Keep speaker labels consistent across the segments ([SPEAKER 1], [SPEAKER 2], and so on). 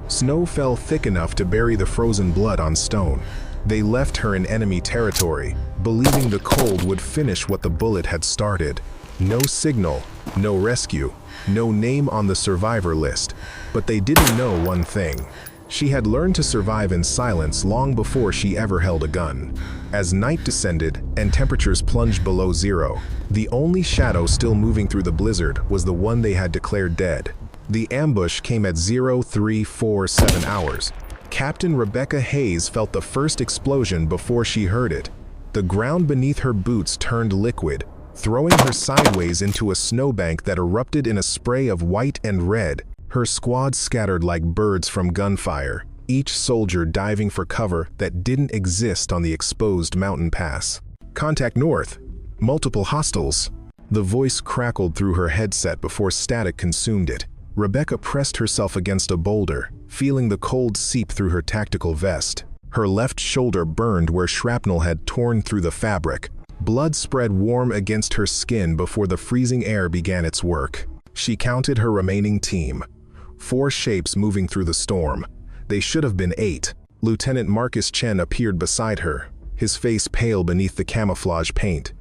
[SPEAKER 1] Snow fell thick enough to bury the frozen blood on stone. They left her in enemy territory, believing the cold would finish what the bullet had started. No signal, no rescue, no name on the survivor list. But they didn't know one thing. She had learned to survive in silence long before she ever held a gun. As night descended and temperatures plunged below zero, the only shadow still moving through the blizzard was the one they had declared dead. The ambush came at 0347 hours. Captain Rebecca Hayes felt the first explosion before she heard it. The ground beneath her boots turned liquid, throwing her sideways into a snowbank that erupted in a spray of white and red. Her squad scattered like birds from gunfire, each soldier diving for cover that didn't exist on the exposed mountain pass. "Contact north. Multiple hostiles." The voice crackled through her headset before static consumed it. Rebecca pressed herself against a boulder, feeling the cold seep through her tactical vest. Her left shoulder burned where shrapnel had torn through the fabric. Blood spread warm against her skin before the freezing air began its work. She counted her remaining team. 4 shapes moving through the storm. They should have been 8. Lieutenant Marcus Chen appeared beside her, his face pale beneath the camouflage paint.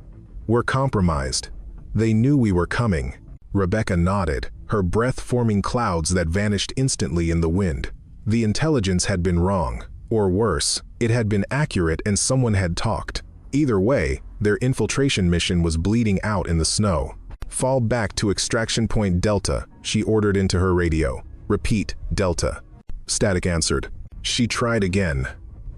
[SPEAKER 1] "We're compromised. They knew we were coming." Rebecca nodded, her breath forming clouds that vanished instantly in the wind. The intelligence had been wrong, or worse, it had been accurate and someone had talked. Either way, their infiltration mission was bleeding out in the snow. "Fall back to extraction point Delta," she ordered into her radio. "Repeat, Delta." Static answered. She tried again.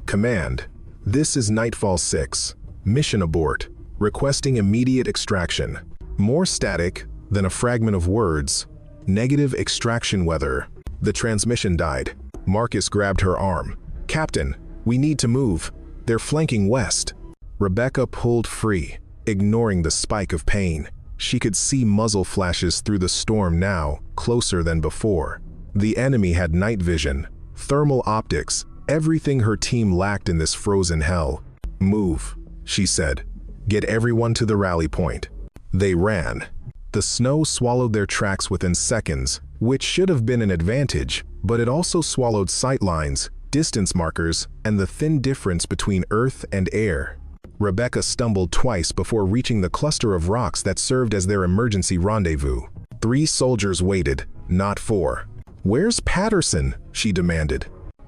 [SPEAKER 1] "Command, this is Nightfall 6. Mission abort. Requesting immediate extraction." More static than a fragment of words. "Negative extraction weather." The transmission died. Marcus grabbed her arm. "Captain, we need to move. They're flanking west." Rebecca pulled free, ignoring the spike of pain. She could see muzzle flashes through the storm now, closer than before. The enemy had night vision, thermal optics, everything her team lacked in this frozen hell. "Move," she said. "Get everyone to the rally point." They ran. The snow swallowed their tracks within seconds, which should have been an advantage, but it also swallowed sight lines, distance markers, and the thin difference between earth and air. Rebecca stumbled twice before reaching the cluster of rocks that served as their emergency rendezvous. 3 soldiers waited, not 4. "Where's Patterson?" she demanded.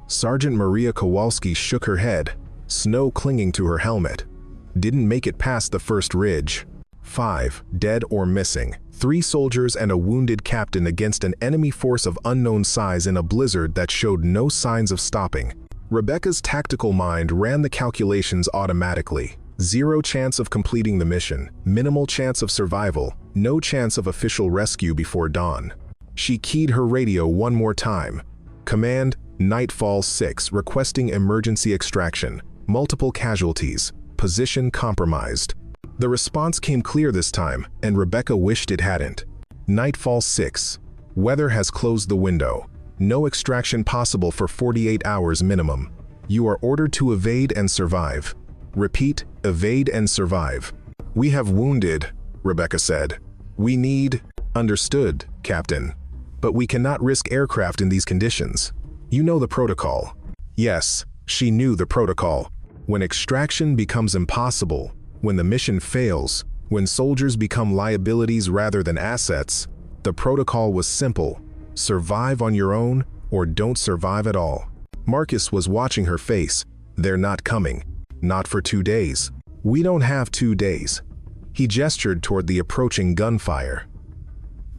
[SPEAKER 1] Sergeant Maria Kowalski shook her head, snow clinging to her helmet. "Didn't make it past the first ridge." 5, dead or missing. 3 soldiers and a wounded captain against an enemy force of unknown size in a blizzard that showed no signs of stopping. Rebecca's tactical mind ran the calculations automatically. 0 chance of completing the mission, minimal chance of survival, no chance of official rescue before dawn. She keyed her radio one more time. "Command, Nightfall 6, requesting emergency extraction. Multiple casualties. Position compromised." The response came clear this time, and Rebecca wished it hadn't. "Nightfall 6. Weather has closed the window. No extraction possible for 48 hours minimum. You are ordered to evade and survive. Repeat, evade and survive." "We have wounded," Rebecca said. "We need—" "Understood, Captain. But we cannot risk aircraft in these conditions. You know the protocol." Yes, she knew the protocol. When extraction becomes impossible, when the mission fails, when soldiers become liabilities rather than assets, the protocol was simple. Survive on your own, or don't survive at all. Marcus was watching her face. "They're not coming. Not for 2 days. We don't have 2 days." He gestured toward the approaching gunfire.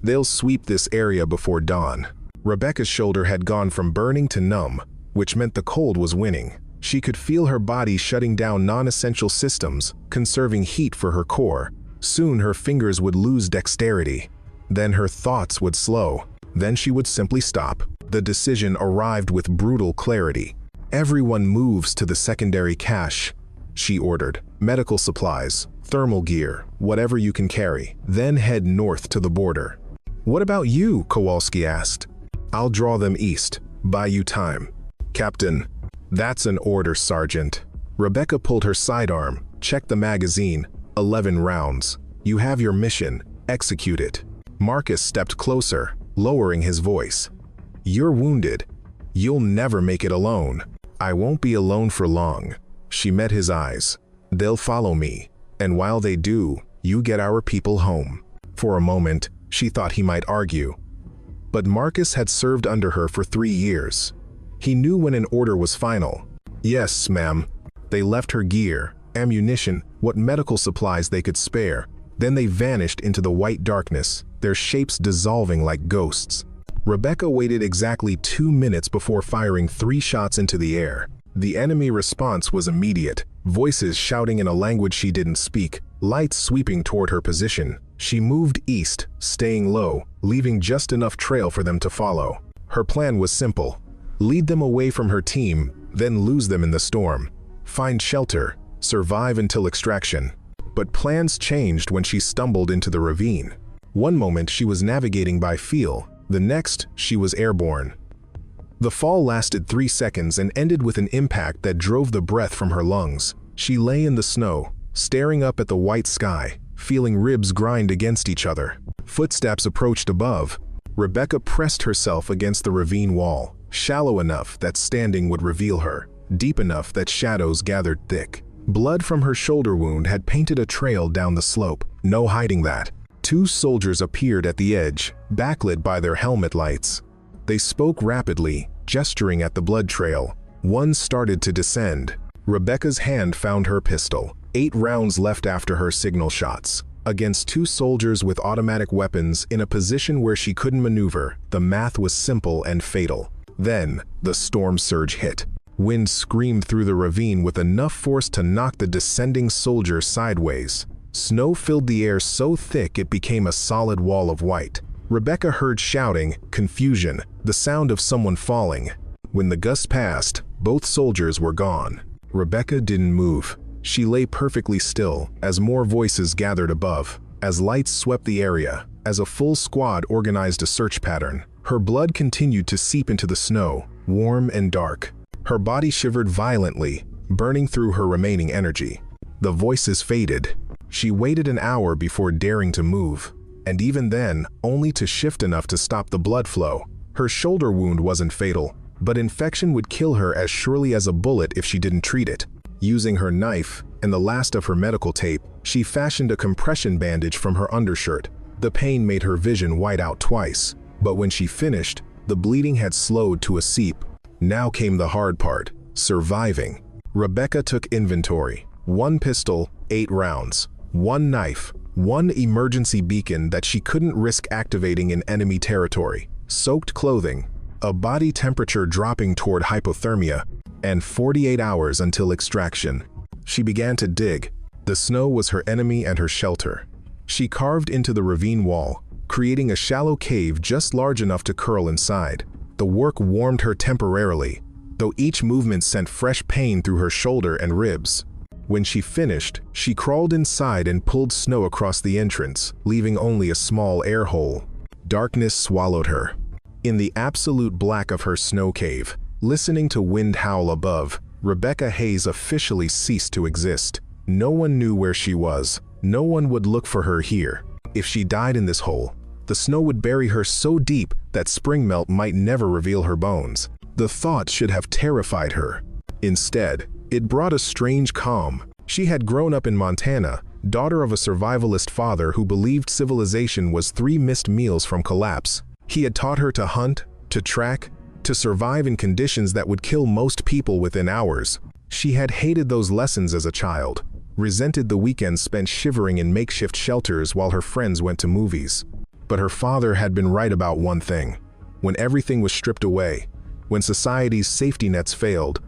[SPEAKER 1] "They'll sweep this area before dawn." Rebecca's shoulder had gone from burning to numb, which meant the cold was winning. She could feel her body shutting down non-essential systems, conserving heat for her core. Soon her fingers would lose dexterity. Then her thoughts would slow. Then she would simply stop. The decision arrived with brutal clarity. "Everyone moves to the secondary cache," she ordered. "Medical supplies, thermal gear, whatever you can carry. Then head north to the border." "What about you?" Kowalski asked. "I'll draw them east. Buy you time." "Captain." "That's an order, Sergeant." Rebecca pulled her sidearm, checked the magazine. 11 rounds. "You have your mission. Execute it." Marcus stepped closer, lowering his voice. "You're wounded. "You'll never make it alone." "I won't be alone for long." She met his eyes. "They'll follow me, and while they do, you get our people home." For a moment, she thought he might argue. But Marcus had served under her for 3 years. He knew when an order was final. "Yes, ma'am." They left her gear, ammunition, what medical supplies they could spare. Then they vanished into the white darkness, their shapes dissolving like ghosts. Rebecca waited exactly 2 minutes before firing 3 shots into the air. The enemy response was immediate, voices shouting in a language she didn't speak, lights sweeping toward her position. She moved east, staying low, leaving just enough trail for them to follow. Her plan was simple: lead them away from her team, then lose them in the storm. Find shelter, survive until extraction. But plans changed when she stumbled into the ravine. One moment she was navigating by feel, the next she was airborne. The fall lasted 3 seconds and ended with an impact that drove the breath from her lungs. She lay in the snow, staring up at the white sky, feeling ribs grind against each other. Footsteps approached above. Rebecca pressed herself against the ravine wall, shallow enough that standing would reveal her, deep enough that shadows gathered thick. Blood from her shoulder wound had painted a trail down the slope, no hiding that. 2 soldiers appeared at the edge, backlit by their helmet lights. They spoke rapidly, gesturing at the blood trail. One started to descend. Rebecca's hand found her pistol. 8 rounds left after her signal shots. Against 2 soldiers with automatic weapons in a position where she couldn't maneuver, the math was simple and fatal. Then, the storm surge hit. Wind screamed through the ravine with enough force to knock the descending soldier sideways. Snow filled the air so thick it became a solid wall of white. Rebecca heard shouting, confusion, the sound of someone falling. When the gust passed, both soldiers were gone. Rebecca didn't move. She lay perfectly still as more voices gathered above, as lights swept the area, as a full squad organized a search pattern. Her blood continued to seep into the snow, warm and dark. Her body shivered violently, burning through her remaining energy. The voices faded. She waited an hour before daring to move, and even then, only to shift enough to stop the blood flow. Her shoulder wound wasn't fatal, but infection would kill her as surely as a bullet if she didn't treat it. Using her knife and the last of her medical tape, she fashioned a compression bandage from her undershirt. The pain made her vision white out twice, but when she finished, the bleeding had slowed to a seep. Now came the hard part: surviving. Rebecca took inventory. 1 pistol, 8 rounds. 1 knife, 1 emergency beacon that she couldn't risk activating in enemy territory. Soaked clothing, a body temperature dropping toward hypothermia, and 48 hours until extraction. She began to dig. The snow was her enemy and her shelter. She carved into the ravine wall, creating a shallow cave just large enough to curl inside. The work warmed her temporarily, though each movement sent fresh pain through her shoulder and ribs. When she finished, she crawled inside and pulled snow across the entrance, leaving only a small air hole. Darkness swallowed her. In the absolute black of her snow cave, listening to wind howl above, Rebecca Hayes officially ceased to exist. No one knew where she was. No one would look for her here. If she died in this hole, the snow would bury her so deep that spring melt might never reveal her bones. The thought should have terrified her. Instead, it brought a strange calm. She had grown up in Montana, daughter of a survivalist father who believed civilization was 3 missed meals from collapse. He had taught her to hunt, to track, to survive in conditions that would kill most people within hours. She had hated those lessons as a child, resented the weekends spent shivering in makeshift shelters while her friends went to movies. But her father had been right about one thing. When everything was stripped away, when society's safety nets failed,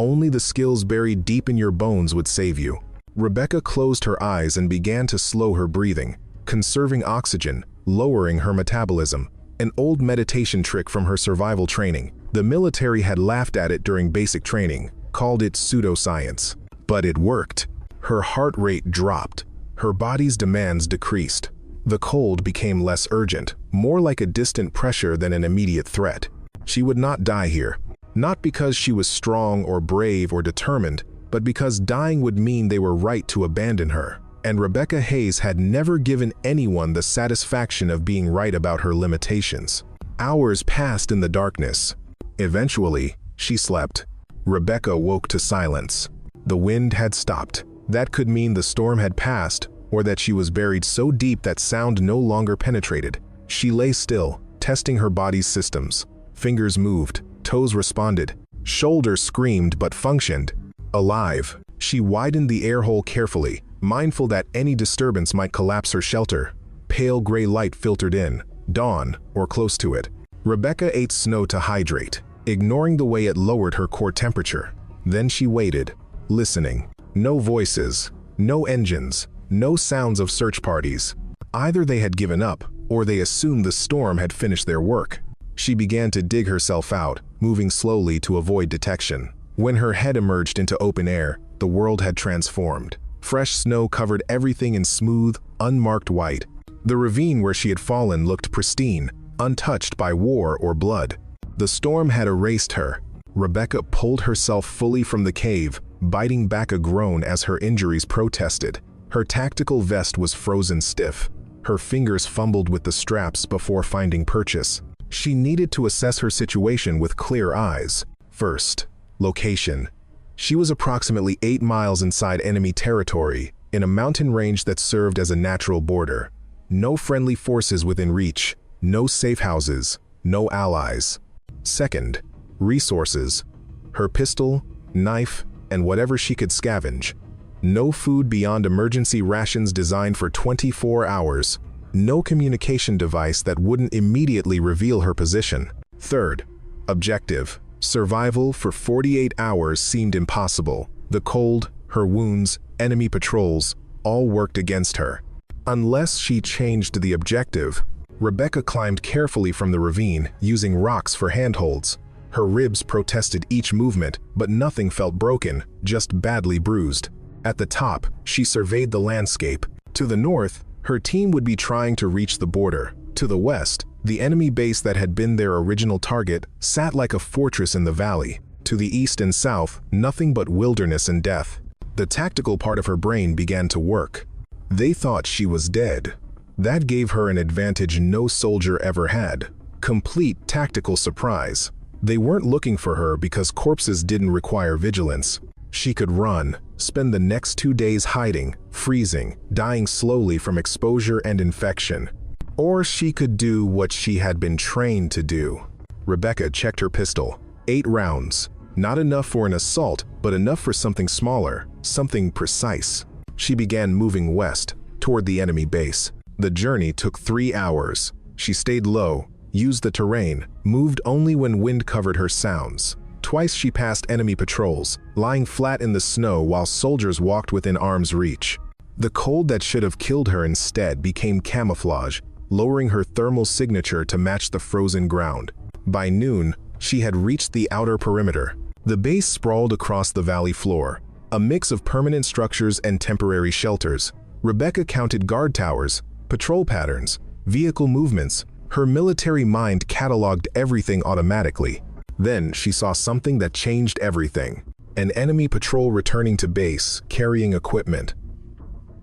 [SPEAKER 1] only the skills buried deep in your bones would save you. Rebecca closed her eyes and began to slow her breathing, conserving oxygen, lowering her metabolism, an old meditation trick from her survival training. The military had laughed at it during basic training, called it pseudoscience. But it worked. Her heart rate dropped. Her body's demands decreased. The cold became less urgent, more like a distant pressure than an immediate threat. She would not die here. Not because she was strong or brave or determined, but because dying would mean they were right to abandon her. And Rebecca Hayes had never given anyone the satisfaction of being right about her limitations. Hours passed in the darkness. Eventually, she slept. Rebecca woke to silence. The wind had stopped. That could mean the storm had passed, or that she was buried so deep that sound no longer penetrated. She lay still, testing her body's systems. Fingers moved, toes responded, shoulders screamed but functioned. Alive. She widened the air hole carefully, mindful that any disturbance might collapse her shelter. Pale gray light filtered in, dawn, or close to it. Rebecca ate snow to hydrate, ignoring the way it lowered her core temperature. Then she waited, listening. No voices, no engines, no sounds of search parties. Either they had given up, or they assumed the storm had finished their work. She began to dig herself out, moving slowly to avoid detection. When her head emerged into open air, the world had transformed. Fresh snow covered everything in smooth, unmarked white. The ravine where she had fallen looked pristine, untouched by war or blood. The storm had erased her. Rebecca pulled herself fully from the cave, biting back a groan as her injuries protested. Her tactical vest was frozen stiff. Her fingers fumbled with the straps before finding purchase. She needed to assess her situation with clear eyes. First, location. She was approximately 8 miles inside enemy territory, in a mountain range that served as a natural border. No friendly forces within reach, no safe houses, no allies. Second, resources. Her pistol, knife, and whatever she could scavenge. No food beyond emergency rations designed for 24 hours. No communication device that wouldn't immediately reveal her position. Third, objective. Survival for 48 hours seemed impossible. The cold, her wounds, enemy patrols, all worked against her. Unless she changed the objective. Rebecca climbed carefully from the ravine, using rocks for handholds. Her ribs protested each movement, but nothing felt broken, just badly bruised. At the top, she surveyed the landscape. To the north, her team would be trying to reach the border. To the west, the enemy base that had been their original target sat like a fortress in the valley. To the east and south, nothing but wilderness and death. The tactical part of her brain began to work. They thought she was dead. That gave her an advantage no soldier ever had. Complete tactical surprise. They weren't looking for her because corpses didn't require vigilance. She could run, spend the next 2 days hiding, freezing, dying slowly from exposure and infection. Or she could do what she had been trained to do. Rebecca checked her pistol. 8 rounds. Not enough for an assault, but enough for something smaller, something precise. She began moving west, toward the enemy base. The journey took 3 hours. She stayed low, used the terrain, moved only when wind covered her sounds. Twice she passed enemy patrols, lying flat in the snow while soldiers walked within arm's reach. The cold that should have killed her instead became camouflage, lowering her thermal signature to match the frozen ground. By noon, she had reached the outer perimeter. The base sprawled across the valley floor, a mix of permanent structures and temporary shelters. Rebecca counted guard towers, patrol patterns, vehicle movements. Her military mind cataloged everything automatically. Then she saw something that changed everything. An enemy patrol returning to base, carrying equipment.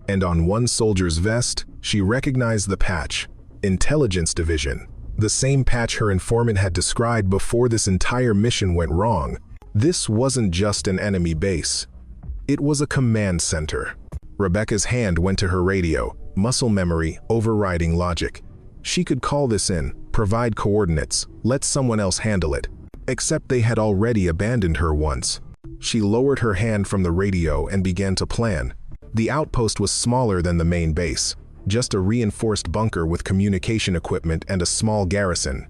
[SPEAKER 1] And on one soldier's vest, she recognized the patch. Intelligence Division. The same patch her informant had described before this entire mission went wrong. This wasn't just an enemy base. It was a command center. Rebecca's hand went to her radio, muscle memory overriding logic. She could call this in, provide coordinates, let someone else handle it. Except they had already abandoned her once. She lowered her hand from the radio and began to plan. The outpost was smaller than the main base, just a reinforced bunker with communication equipment and a small garrison.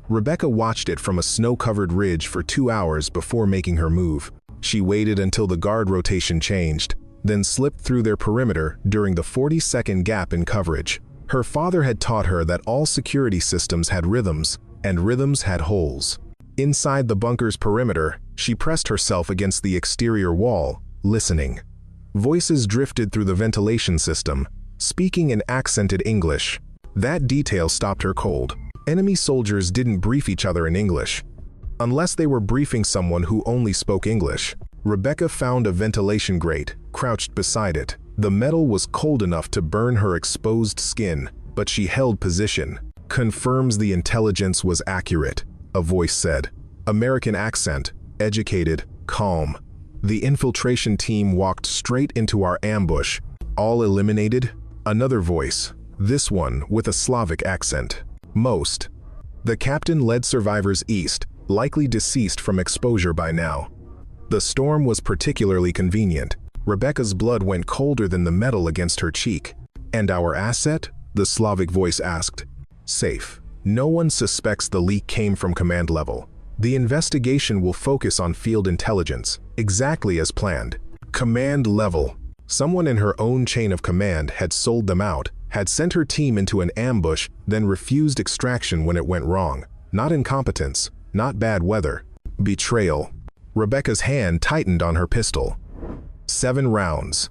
[SPEAKER 1] Rebecca watched it from a snow-covered ridge for 2 hours before making her move. She waited until the guard rotation changed, then slipped through their perimeter during the 40-second gap in coverage. Her father had taught her that all security systems had rhythms, and rhythms had holes. Inside the bunker's perimeter, she pressed herself against the exterior wall, listening. Voices drifted through the ventilation system, speaking in accented English. That detail stopped her cold. Enemy soldiers didn't brief each other in English, unless they were briefing someone who only spoke English. Rebecca found a ventilation grate, crouched beside it. The metal was cold enough to burn her exposed skin, but she held position. "Confirms the intelligence was accurate," a voice said. American accent, educated, calm. The infiltration team walked straight into our ambush. All eliminated? Another voice, this one with a Slavic accent. Most. The captain led survivors east, likely deceased from exposure by now. The storm was particularly convenient. Rebecca's blood went colder than the metal against her cheek. And our asset? The Slavic voice asked. Safe. No one suspects the leak came from command level. The investigation will focus on field intelligence, exactly as planned. Command level. Someone in her own chain of command had sold them out, had sent her team into an ambush, then refused extraction when it went wrong. Not incompetence, not bad weather. Betrayal. Rebecca's hand tightened on her pistol. 7 rounds.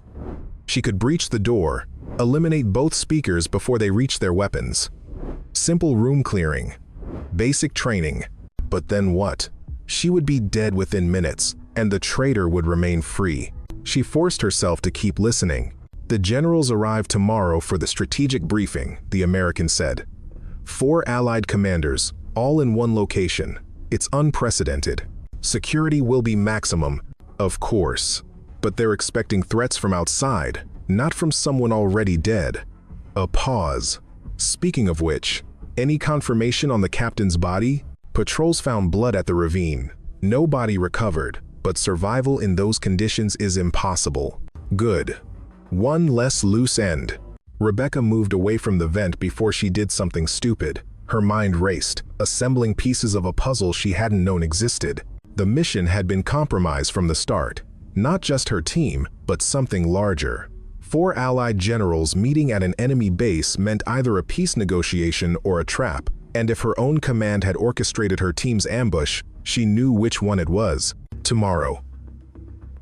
[SPEAKER 1] She could breach the door, eliminate both speakers before they reached their weapons. Simple room clearing. Basic training. But then what? She would be dead within minutes, and the traitor would remain free. She forced herself to keep listening. The generals arrive tomorrow for the strategic briefing, the American said. 4 allied commanders, all in one location. It's unprecedented. Security will be maximum, of course. But they're expecting threats from outside, not from someone already dead. A pause. Speaking of which, any confirmation on the captain's body? Patrols found blood at the ravine. No body recovered, but survival in those conditions is impossible. Good. One less loose end. Rebecca moved away from the vent before she did something stupid. Her mind raced, assembling pieces of a puzzle she hadn't known existed. The mission had been compromised from the start. Not just her team, but something larger. 4 allied generals meeting at an enemy base meant either a peace negotiation or a trap, and if her own command had orchestrated her team's ambush, she knew which one it was. Tomorrow.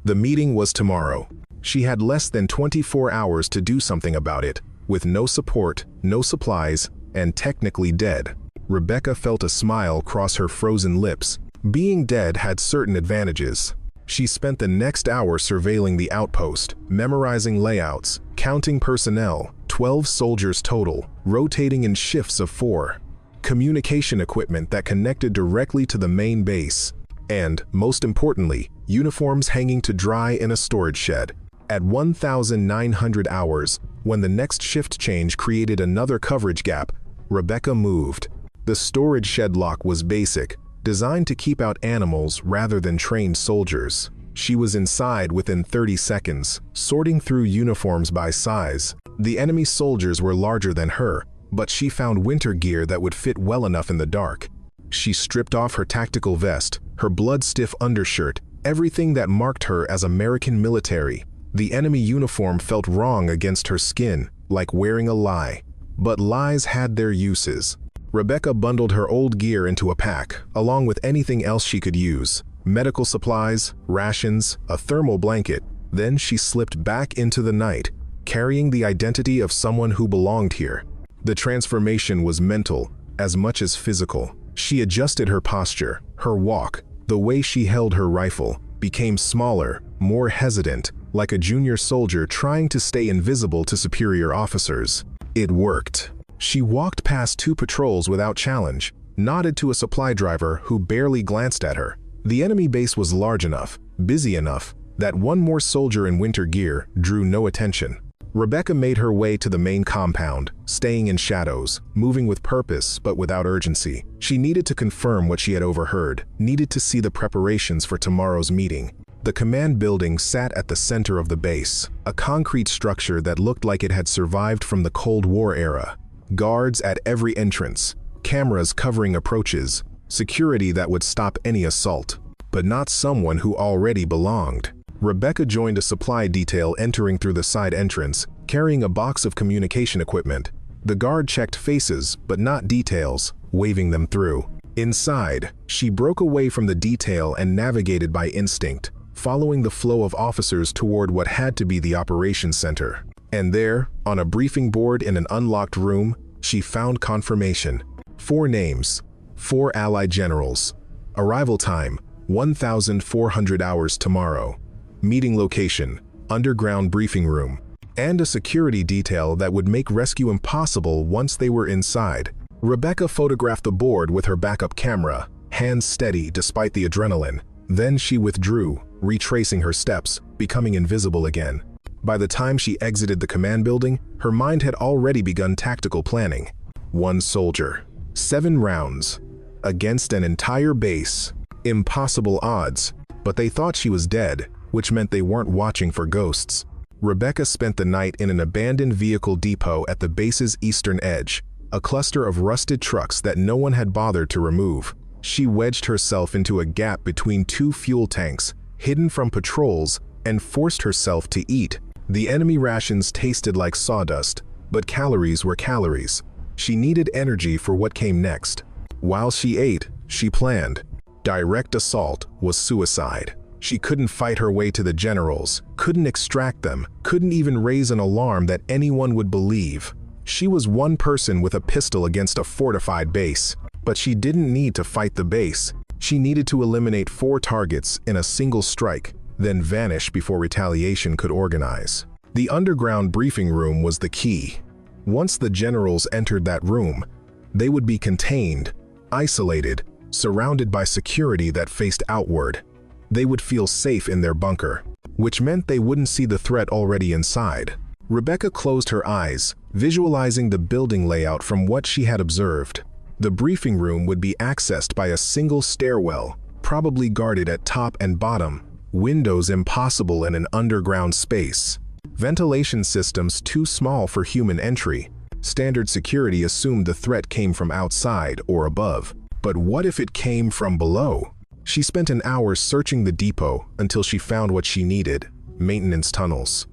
[SPEAKER 1] The meeting was tomorrow. She had less than 24 hours to do something about it, with no support, no supplies, and technically dead. Rebecca felt a smile cross her frozen lips. Being dead had certain advantages. She spent the next hour surveilling the outpost, memorizing layouts, counting personnel, 12 soldiers total, rotating in shifts of 4. Communication equipment that connected directly to the main base. And, most importantly, uniforms hanging to dry in a storage shed. At 1,900 hours, when the next shift change created another coverage gap, Rebecca moved. The storage shed lock was basic, designed to keep out animals rather than trained soldiers. She was inside within 30 seconds, sorting through uniforms by size. The enemy soldiers were larger than her, but she found winter gear that would fit well enough in the dark. She stripped off her tactical vest, her blood-stiff undershirt, everything that marked her as American military. The enemy uniform felt wrong against her skin, like wearing a lie. But lies had their uses. Rebecca bundled her old gear into a pack, along with anything else she could use. Medical supplies, rations, a thermal blanket. Then she slipped back into the night, carrying the identity of someone who belonged here. The transformation was mental, as much as physical. She adjusted her posture, her walk, the way she held her rifle, became smaller, more hesitant, like a junior soldier trying to stay invisible to superior officers. It worked. She walked past 2 patrols without challenge, nodded to a supply driver who barely glanced at her. The enemy base was large enough, busy enough, that one more soldier in winter gear drew no attention. Rebecca made her way to the main compound, staying in shadows, moving with purpose but without urgency. She needed to confirm what she had overheard, needed to see the preparations for tomorrow's meeting. The command building sat at the center of the base, a concrete structure that looked like it had survived from the Cold War era. Guards at every entrance, cameras covering approaches, security that would stop any assault. But not someone who already belonged. Rebecca joined a supply detail entering through the side entrance, carrying a box of communication equipment. The guard checked faces, but not details, waving them through. Inside, she broke away from the detail and navigated by instinct, following the flow of officers toward what had to be the operations center. And there, on a briefing board in an unlocked room, she found confirmation. 4 names, 4 allied generals. Arrival time, 1,400 hours tomorrow. Meeting location, underground briefing room. And a security detail that would make rescue impossible once they were inside. Rebecca photographed the board with her backup camera, hands steady despite the adrenaline. Then she withdrew, retracing her steps, becoming invisible again. By the time she exited the command building, her mind had already begun tactical planning. 1 soldier, 7 rounds, against an entire base. Impossible odds, but they thought she was dead, which meant they weren't watching for ghosts. Rebecca spent the night in an abandoned vehicle depot at the base's eastern edge, a cluster of rusted trucks that no one had bothered to remove. She wedged herself into a gap between 2 fuel tanks, hidden from patrols, and forced herself to eat. The enemy rations tasted like sawdust, but calories were calories. She needed energy for what came next. While she ate, she planned. Direct assault was suicide. She couldn't fight her way to the generals, couldn't extract them, couldn't even raise an alarm that anyone would believe. She was one person with a pistol against a fortified base. But she didn't need to fight the base. She needed to eliminate 4 targets in a single strike, then vanish before retaliation could organize. The underground briefing room was the key. Once the generals entered that room, they would be contained, isolated, surrounded by security that faced outward. They would feel safe in their bunker, which meant they wouldn't see the threat already inside. Rebecca closed her eyes, visualizing the building layout from what she had observed. The briefing room would be accessed by a single stairwell, probably guarded at top and bottom, windows impossible in an underground space. Ventilation systems too small for human entry. Standard security assumed the threat came from outside or above. But what if it came from below? She spent an hour searching the depot until she found what she needed: maintenance tunnels.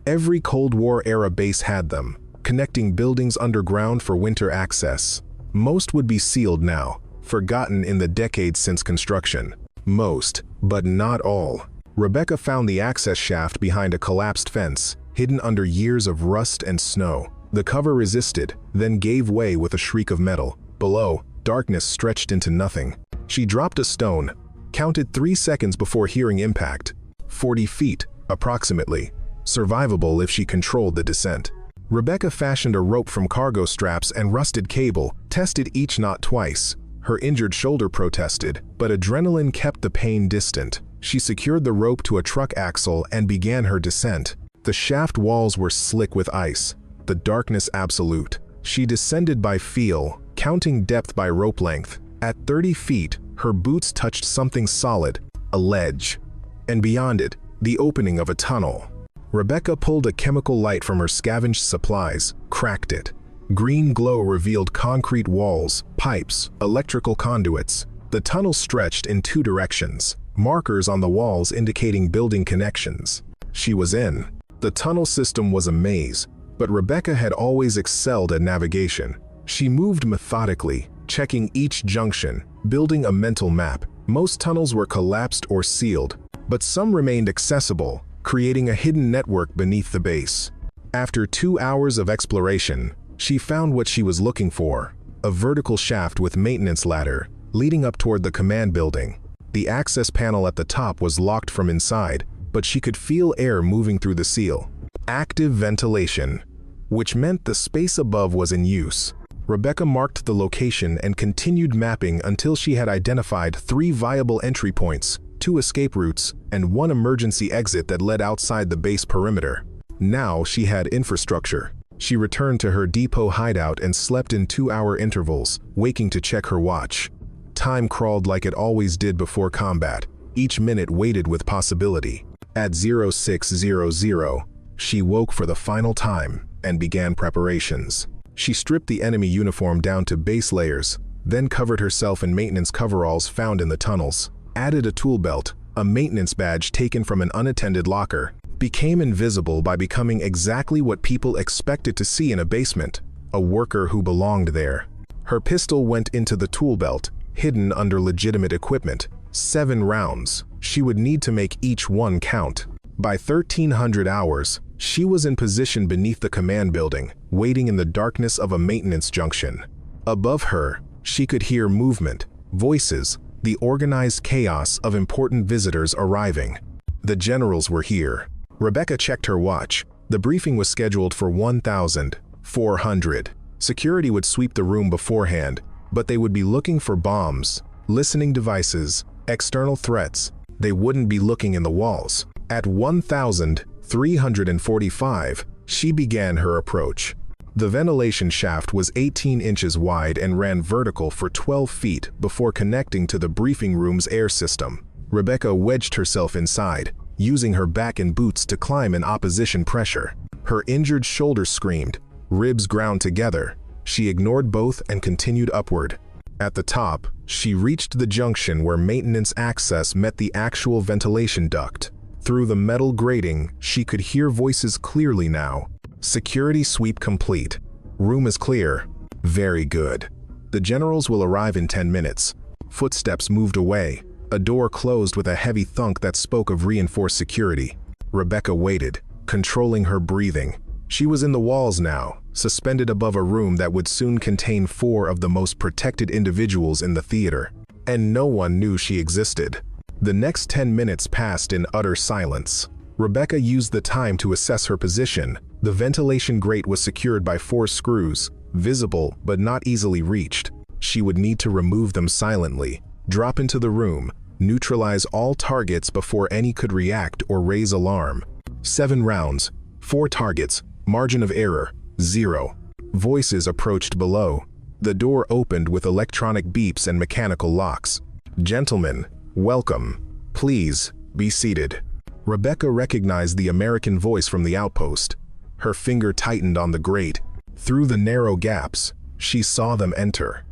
[SPEAKER 1] Every Cold War-era base had them, connecting buildings underground for winter access. Most would be sealed now, forgotten in the decades since construction. Most, but not all. Rebecca found the access shaft behind a collapsed fence, hidden under years of rust and snow. The cover resisted, then gave way with a shriek of metal. Below, darkness stretched into nothing. She dropped a stone, counted 3 seconds before hearing impact. 40 feet, approximately. Survivable if she controlled the descent. Rebecca fashioned a rope from cargo straps and rusted cable, tested each knot twice. Her injured shoulder protested, but adrenaline kept the pain distant. She secured the rope to a truck axle and began her descent. The shaft walls were slick with ice, the darkness absolute. She descended by feel, counting depth by rope length. At 30 feet, her boots touched something solid, a ledge. And beyond it, the opening of a tunnel. Rebecca pulled a chemical light from her scavenged supplies, cracked it. Green glow revealed concrete walls, pipes, electrical conduits. The tunnel stretched in 2 directions, markers on the walls indicating building connections. She was in. The tunnel system was a maze, but Rebecca had always excelled at navigation. She moved methodically, checking each junction, building a mental map. Most tunnels were collapsed or sealed, but some remained accessible, creating a hidden network beneath the base. After 2 hours of exploration, she found what she was looking for: a vertical shaft with maintenance ladder, leading up toward the command building. The access panel at the top was locked from inside, but she could feel air moving through the seal. Active ventilation, which meant the space above was in use. Rebecca marked the location and continued mapping until she had identified 3 viable entry points, 2 escape routes, and 1 emergency exit that led outside the base perimeter. Now she had infrastructure. She returned to her depot hideout and slept in 2-hour intervals, waking to check her watch. Time crawled like it always did before combat. Each minute waited with possibility. At 0600, she woke for the final time and began preparations. She stripped the enemy uniform down to base layers, then covered herself in maintenance coveralls found in the tunnels, added a tool belt, a maintenance badge taken from an unattended locker, became invisible by becoming exactly what people expected to see in a basement: a worker who belonged there. Her pistol went into the tool belt, hidden under legitimate equipment. 7 rounds. She would need to make each one count. By 1300 hours, she was in position beneath the command building, waiting in the darkness of a maintenance junction. Above her, she could hear movement, voices, the organized chaos of important visitors arriving. The generals were here. Rebecca checked her watch. The briefing was scheduled for 1,400. Security would sweep the room beforehand, but they would be looking for bombs, Listening devices, external threats, they wouldn't be looking in the walls. At 1,345, she began her approach. The ventilation shaft was 18 inches wide and ran vertical for 12 feet before connecting to the briefing room's air system. Rebecca wedged herself inside, using her back and boots to climb in opposition pressure. Her injured shoulder screamed, ribs ground together. She ignored both and continued upward. At the top, she reached the junction where maintenance access met the actual ventilation duct. Through the metal grating, she could hear voices clearly now. Security sweep complete. Room is clear. Very good. The generals will arrive in 10 minutes. Footsteps moved away. A door closed with a heavy thunk that spoke of reinforced security. Rebecca waited, controlling her breathing. She was in the walls now, suspended above a room that would soon contain 4 of the most protected individuals in the theater. And no one knew she existed. The next 10 minutes passed in utter silence. Rebecca used the time to assess her position. The ventilation grate was secured by 4 screws, visible but not easily reached. She would need to remove them silently, drop into the room, neutralize all targets before any could react or raise alarm. 7 rounds, 4 targets, margin of error, 0. Voices approached below. The door opened with electronic beeps and mechanical locks. "Gentlemen, welcome. Please, be seated." Rebecca recognized the American voice from the outpost. Her finger tightened on the grate. Through the narrow gaps, she saw them enter.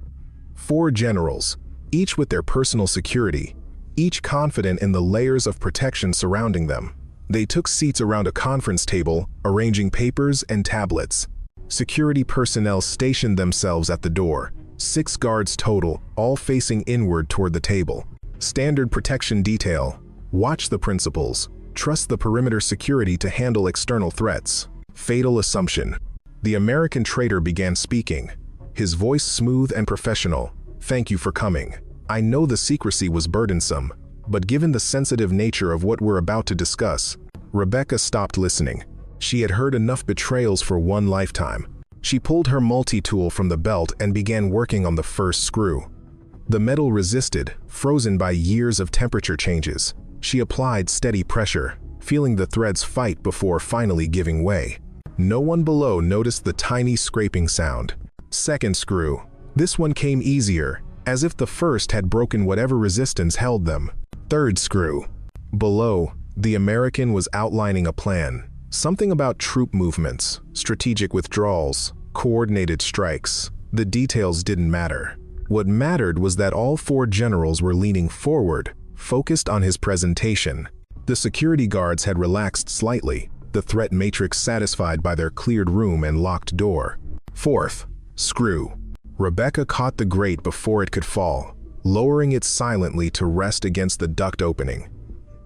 [SPEAKER 1] 4 generals, each with their personal security, each confident in the layers of protection surrounding them. They took seats around a conference table, arranging papers and tablets. Security personnel stationed themselves at the door, 6 guards total, all facing inward toward the table. Standard protection detail. Watch the principals. Trust the perimeter security to handle external threats. Fatal assumption. The American traitor began speaking, his voice smooth and professional. "Thank you for coming. I know the secrecy was burdensome, but given the sensitive nature of what we're about to discuss." Rebecca stopped listening. She had heard enough betrayals for one lifetime. She pulled her multi-tool from the belt and began working on the first screw. The metal resisted, frozen by years of temperature changes. She applied steady pressure, feeling the threads fight before finally giving way. No one below noticed the tiny scraping sound. Second screw. This one came easier, as if the first had broken whatever resistance held them. Third screw. Below, the American was outlining a plan. Something about troop movements, strategic withdrawals, coordinated strikes. The details didn't matter. What mattered was that all 4 generals were leaning forward, focused on his presentation. The security guards had relaxed slightly, the threat matrix satisfied by their cleared room and locked door. Fourth screw. Rebecca caught the grate before it could fall, lowering it silently to rest against the duct opening.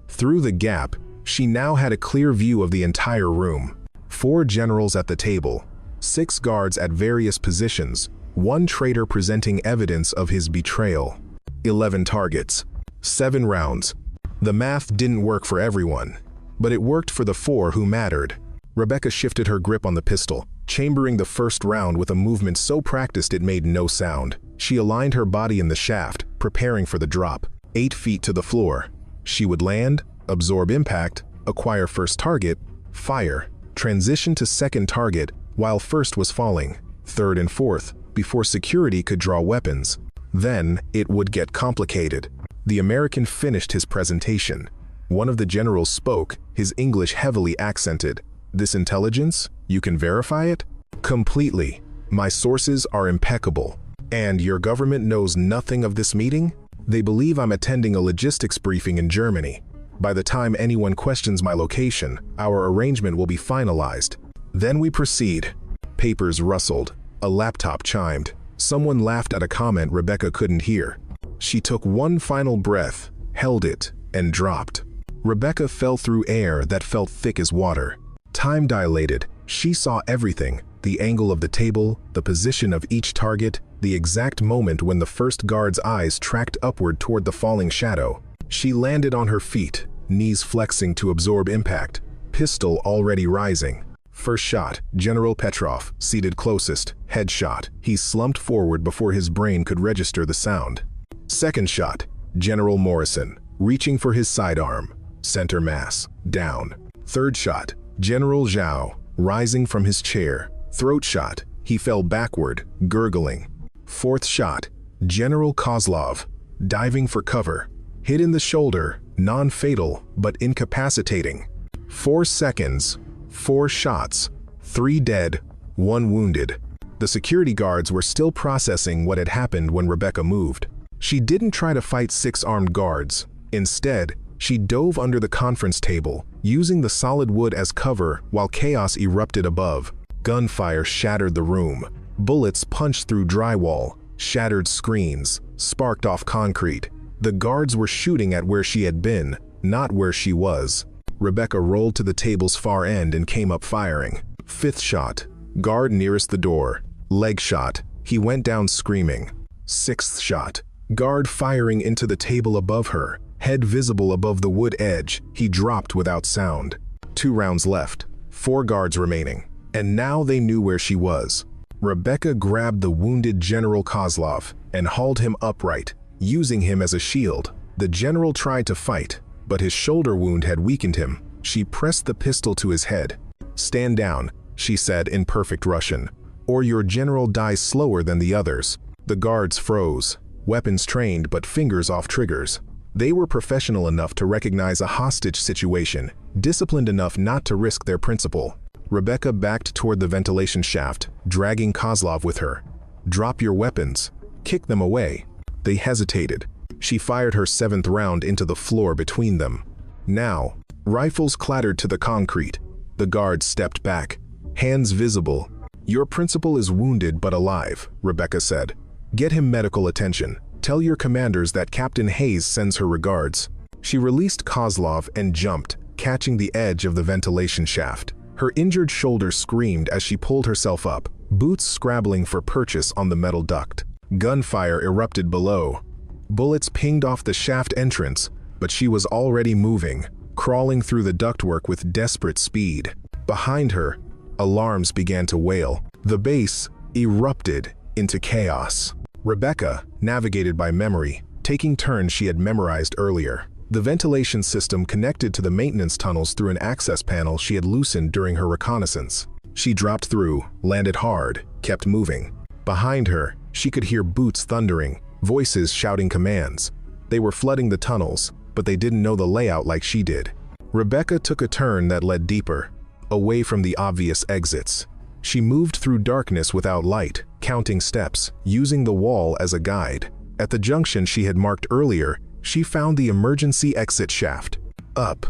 [SPEAKER 1] Through the gap, she now had a clear view of the entire room. 4 generals at the table, 6 guards at various positions, 1 traitor presenting evidence of his betrayal. 11 targets, 7 rounds. The math didn't work for everyone, but it worked for the 4 who mattered. Rebecca shifted her grip on the pistol, chambering the first round with a movement so practiced it made no sound. She aligned her body in the shaft, preparing for the drop. 8 feet to the floor. She would land, absorb impact, acquire first target, fire, transition to second target while first was falling, third and fourth, before security could draw weapons. Then it would get complicated. The American finished his presentation. One of the generals spoke, his English heavily accented. "This intelligence, you can verify it?" "Completely. My sources are impeccable." "And your government knows nothing of this meeting?" "They believe I'm attending a logistics briefing in Germany. By the time anyone questions my location, our arrangement will be finalized. Then we proceed." Papers rustled. A laptop chimed. Someone laughed at a comment Rebecca couldn't hear. She took one final breath, held it, and dropped. Rebecca fell through air that felt thick as water. Time dilated. She saw everything: the angle of the table, the position of each target, the exact moment when the first guard's eyes tracked upward toward the falling shadow. She landed on her feet, knees flexing to absorb impact, pistol already rising. First shot, General Petrov, seated closest, headshot. He slumped forward before his brain could register the sound. Second shot, General Morrison, reaching for his sidearm. Center mass, down. Third shot, General Zhao, rising from his chair. Throat shot, he fell backward, gurgling. Fourth shot, General Kozlov, diving for cover. Hit in the shoulder, non-fatal, but incapacitating. 4 seconds, 4 shots, 3 dead, 1 wounded. The security guards were still processing what had happened when Rebecca moved. She didn't try to fight 6 armed guards. Instead, she dove under the conference table, using the solid wood as cover while chaos erupted above. Gunfire shattered the room. Bullets punched through drywall, shattered screens, sparked off concrete. The guards were shooting at where she had been, not where she was. Rebecca rolled to the table's far end and came up firing. Fifth shot, guard nearest the door. Leg shot, he went down screaming. Sixth shot, guard firing into the table above her. Head visible above the wood edge, he dropped without sound. 2 rounds left, 4 guards remaining. And now they knew where she was. Rebecca grabbed the wounded General Kozlov and hauled him upright, using him as a shield. The general tried to fight, but his shoulder wound had weakened him. She pressed the pistol to his head. "Stand down," she said in perfect Russian, "or your general dies slower than the others." The guards froze, weapons trained but fingers off triggers. They were professional enough to recognize a hostage situation, disciplined enough not to risk their principal. Rebecca backed toward the ventilation shaft, dragging Kozlov with her. "Drop your weapons. Kick them away." They hesitated. She fired her 7th round into the floor between them. Now, rifles clattered to the concrete. The guards stepped back, hands visible. "Your principal is wounded but alive," Rebecca said. "Get him medical attention. Tell your commanders that Captain Hayes sends her regards." She released Kozlov and jumped, catching the edge of the ventilation shaft. Her injured shoulder screamed as she pulled herself up, boots scrabbling for purchase on the metal duct. Gunfire erupted below. Bullets pinged off the shaft entrance, but she was already moving, crawling through the ductwork with desperate speed. Behind her, alarms began to wail. The base erupted into chaos. Rebecca navigated by memory, taking turns she had memorized earlier. The ventilation system connected to the maintenance tunnels through an access panel she had loosened during her reconnaissance. She dropped through, landed hard, kept moving. Behind her, she could hear boots thundering, voices shouting commands. They were flooding the tunnels, but they didn't know the layout like she did. Rebecca took a turn that led deeper, away from the obvious exits. She moved through darkness without light, counting steps, using the wall as a guide. At the junction she had marked earlier, she found the emergency exit shaft. Up.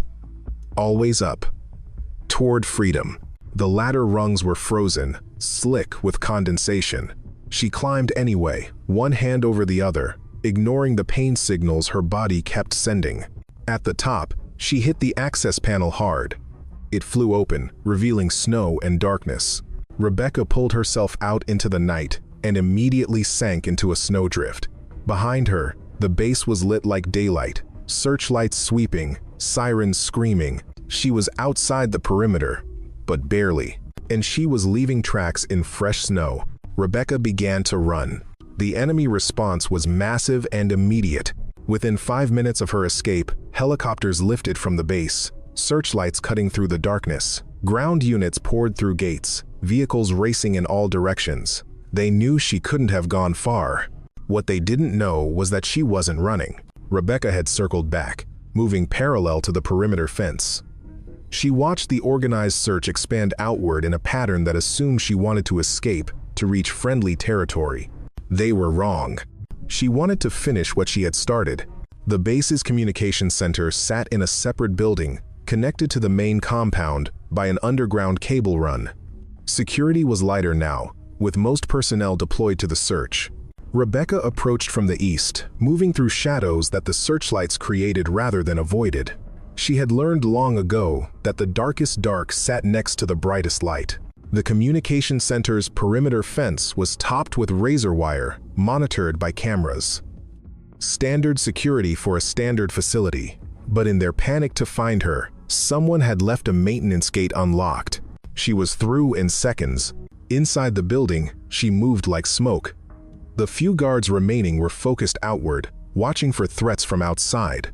[SPEAKER 1] Always up. Toward freedom. The ladder rungs were frozen, slick with condensation. She climbed anyway, one hand over the other, ignoring the pain signals her body kept sending. At the top, she hit the access panel hard. It flew open, revealing snow and darkness. Rebecca pulled herself out into the night and immediately sank into a snowdrift. Behind her, the base was lit like daylight, searchlights sweeping, sirens screaming. She was outside the perimeter, but barely, and she was leaving tracks in fresh snow. Rebecca began to run. The enemy response was massive and immediate. Within 5 minutes of her escape, helicopters lifted from the base, searchlights cutting through the darkness. Ground units poured through gates, vehicles racing in all directions. They knew she couldn't have gone far. What they didn't know was that she wasn't running. Rebecca had circled back, moving parallel to the perimeter fence. She watched the organized search expand outward in a pattern that assumed she wanted to escape to reach friendly territory. They were wrong. She wanted to finish what she had started. The base's communication center sat in a separate building, connected to the main compound by an underground cable run. Security was lighter now, with most personnel deployed to the search. Rebecca approached from the east, moving through shadows that the searchlights created rather than avoided. She had learned long ago that the darkest dark sat next to the brightest light. The communication center's perimeter fence was topped with razor wire, monitored by cameras. Standard security for a standard facility. But in their panic to find her, someone had left a maintenance gate unlocked. She was through in seconds. Inside the building, she moved like smoke. The few guards remaining were focused outward, watching for threats from outside.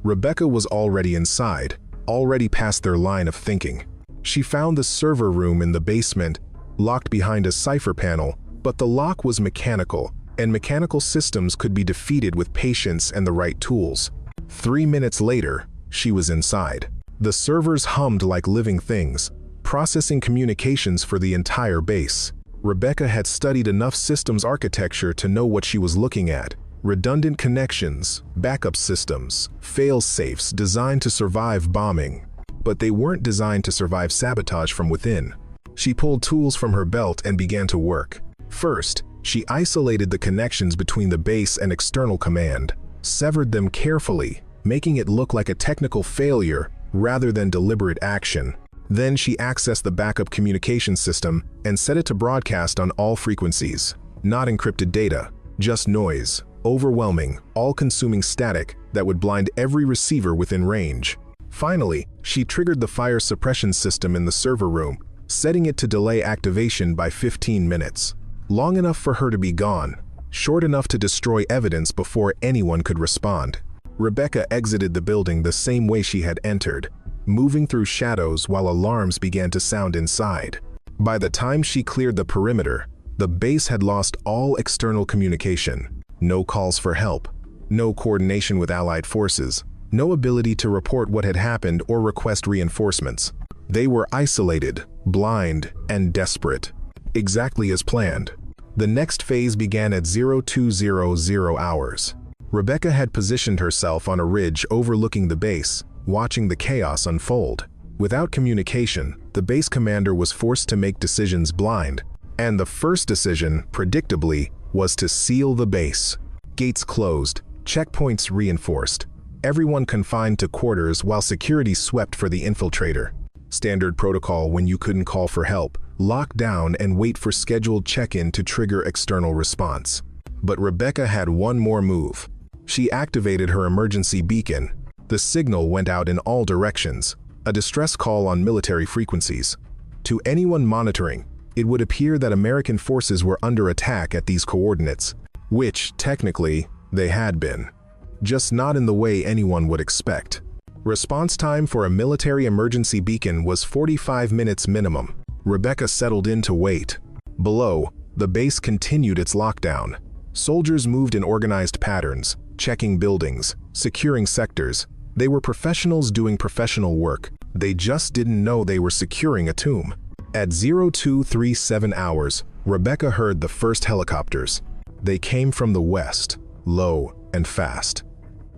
[SPEAKER 1] Rebecca was already inside, already past their line of thinking. She found the server room in the basement, locked behind a cipher panel, but the lock was mechanical, and mechanical systems could be defeated with patience and the right tools. 3 minutes later, she was inside. The servers hummed like living things, processing communications for the entire base. Rebecca had studied enough systems architecture to know what she was looking at. Redundant connections, backup systems, fail-safes designed to survive bombing. But they weren't designed to survive sabotage from within. She pulled tools from her belt and began to work. First, she isolated the connections between the base and external command, severed them carefully, making it look like a technical failure rather than deliberate action. Then she accessed the backup communication system and set it to broadcast on all frequencies. Not encrypted data, just noise, overwhelming, all-consuming static that would blind every receiver within range. Finally, she triggered the fire suppression system in the server room, setting it to delay activation by 15 minutes. Long enough for her to be gone, short enough to destroy evidence before anyone could respond. Rebecca exited the building the same way she had entered, moving through shadows while alarms began to sound inside. By the time she cleared the perimeter, the base had lost all external communication. No calls for help, no coordination with allied forces, no ability to report what had happened or request reinforcements. They were isolated, blind, and desperate. Exactly as planned. The next phase began at 0200 hours. Rebecca had positioned herself on a ridge overlooking the base, watching the chaos unfold. Without communication, the base commander was forced to make decisions blind, and the first decision, predictably, was to seal the base. Gates closed, checkpoints reinforced, everyone confined to quarters while security swept for the infiltrator. Standard protocol when you couldn't call for help, lock down and wait for scheduled check-in to trigger external response. But Rebecca had one more move. She activated her emergency beacon. The signal went out in all directions, a distress call on military frequencies. To anyone monitoring, it would appear that American forces were under attack at these coordinates, which, technically, they had been. Just not in the way anyone would expect. Response time for a military emergency beacon was 45 minutes minimum. Rebecca settled in to wait. Below, the base continued its lockdown. Soldiers moved in organized patterns, checking buildings, securing sectors. They were professionals doing professional work. They just didn't know they were securing a tomb. At 0237 hours, Rebecca heard the first helicopters. They came from the west, low and fast.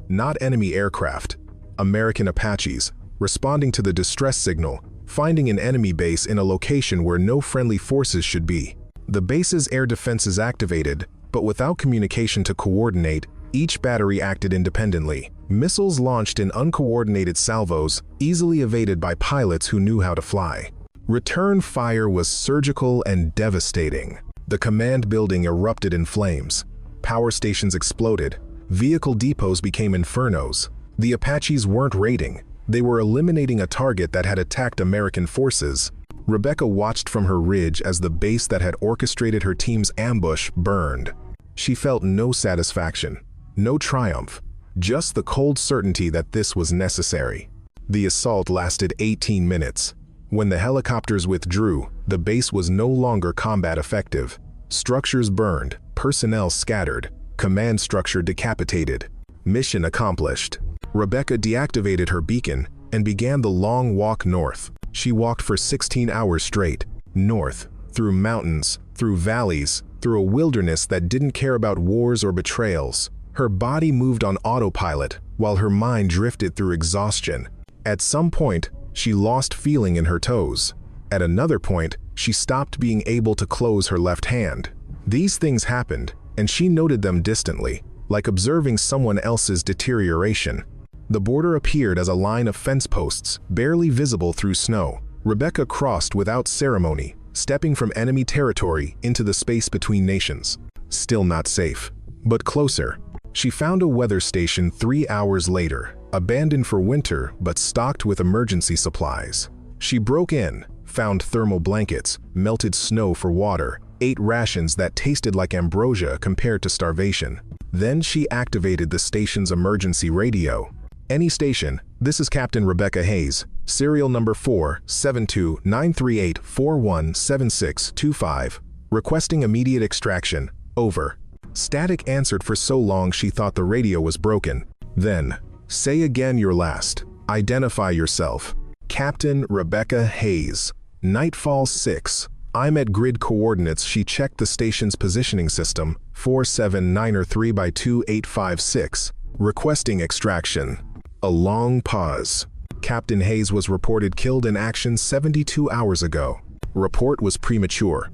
[SPEAKER 1] Not enemy aircraft, American Apaches, responding to the distress signal, finding an enemy base in a location where no friendly forces should be. The base's air defenses activated, but without communication to coordinate, each battery acted independently. Missiles launched in uncoordinated salvos, easily evaded by pilots who knew how to fly. Return fire was surgical and devastating. The command building erupted in flames. Power stations exploded. Vehicle depots became infernos. The Apaches weren't raiding. They were eliminating a target that had attacked American forces. Rebecca watched from her ridge as the base that had orchestrated her team's ambush burned. She felt no satisfaction, no triumph, just the cold certainty that this was necessary. The assault lasted 18 minutes. When the helicopters withdrew, the base was no longer combat effective. Structures burned, personnel scattered, command structure decapitated. Mission accomplished. Rebecca deactivated her beacon and began the long walk north. She walked for 16 hours straight, north, through mountains, through valleys, through a wilderness that didn't care about wars or betrayals. Her body moved on autopilot, while her mind drifted through exhaustion. At some point, she lost feeling in her toes. At another point, she stopped being able to close her left hand. These things happened, and she noted them distantly, like observing someone else's deterioration. The border appeared as a line of fence posts, barely visible through snow. Rebecca crossed without ceremony, stepping from enemy territory into the space between nations. Still not safe, but closer. She found a weather station 3 hours later, abandoned for winter but stocked with emergency supplies. She broke in, found thermal blankets, melted snow for water, ate rations that tasted like ambrosia compared to starvation. Then she activated the station's emergency radio. "Any station, this is Captain Rebecca Hayes, serial number 472-938-417625. Requesting immediate extraction. Over." Static answered for so long she thought the radio was broken. Then, "Say again your last. Identify yourself." "Captain Rebecca Hayes. Nightfall 6. I'm at grid coordinates." She checked the station's positioning system, 47903 by 2856. "Requesting extraction." A long pause. "Captain Hayes was reported killed in action 72 hours ago. Report was premature.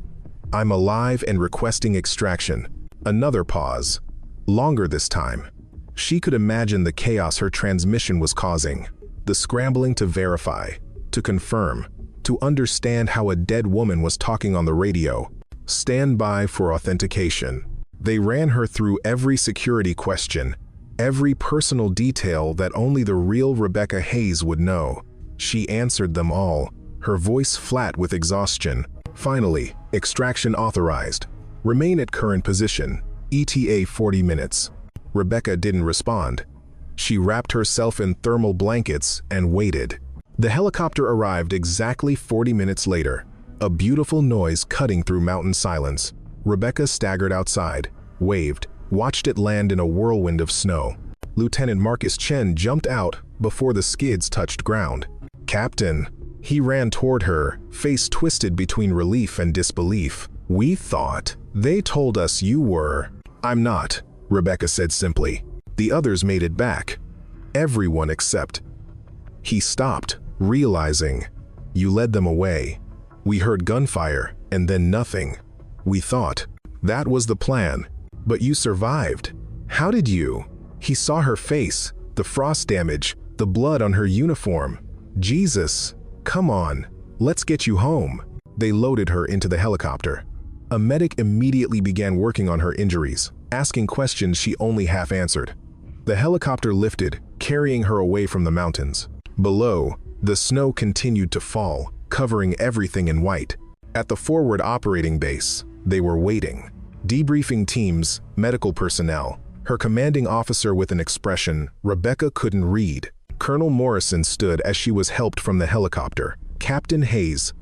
[SPEAKER 1] I'm alive and requesting extraction." Another pause. Longer this time. She could imagine the chaos her transmission was causing. The scrambling to verify, to confirm, to understand how a dead woman was talking on the radio. "Stand by for authentication." They ran her through every security question, every personal detail that only the real Rebecca Hayes would know. She answered them all, her voice flat with exhaustion. Finally, "Extraction authorized. Remain at current position. ETA 40 minutes. Rebecca didn't respond. She wrapped herself in thermal blankets and waited. The helicopter arrived exactly 40 minutes later, a beautiful noise cutting through mountain silence. Rebecca staggered outside, waved, watched it land in a whirlwind of snow. Lieutenant Marcus Chen jumped out before the skids touched ground. "Captain." He ran toward her, face twisted between relief and disbelief. "We thought. They told us you were." "I'm not," Rebecca said simply. "The others made it back. Everyone except." He stopped, realizing. "You led them away. We heard gunfire, and then nothing. We thought. That was the plan. But you survived. How did you?" He saw her face, the frost damage, the blood on her uniform. "Jesus. Come on. Let's get you home." They loaded her into the helicopter. A medic immediately began working on her injuries, asking questions she only half answered. The helicopter lifted, carrying her away from the mountains. Below, the snow continued to fall, covering everything in white. At the forward operating base, they were waiting. Debriefing teams, medical personnel, her commanding officer with an expression Rebecca couldn't read. Colonel Morrison stood as she was helped from the helicopter. "Captain Hayes,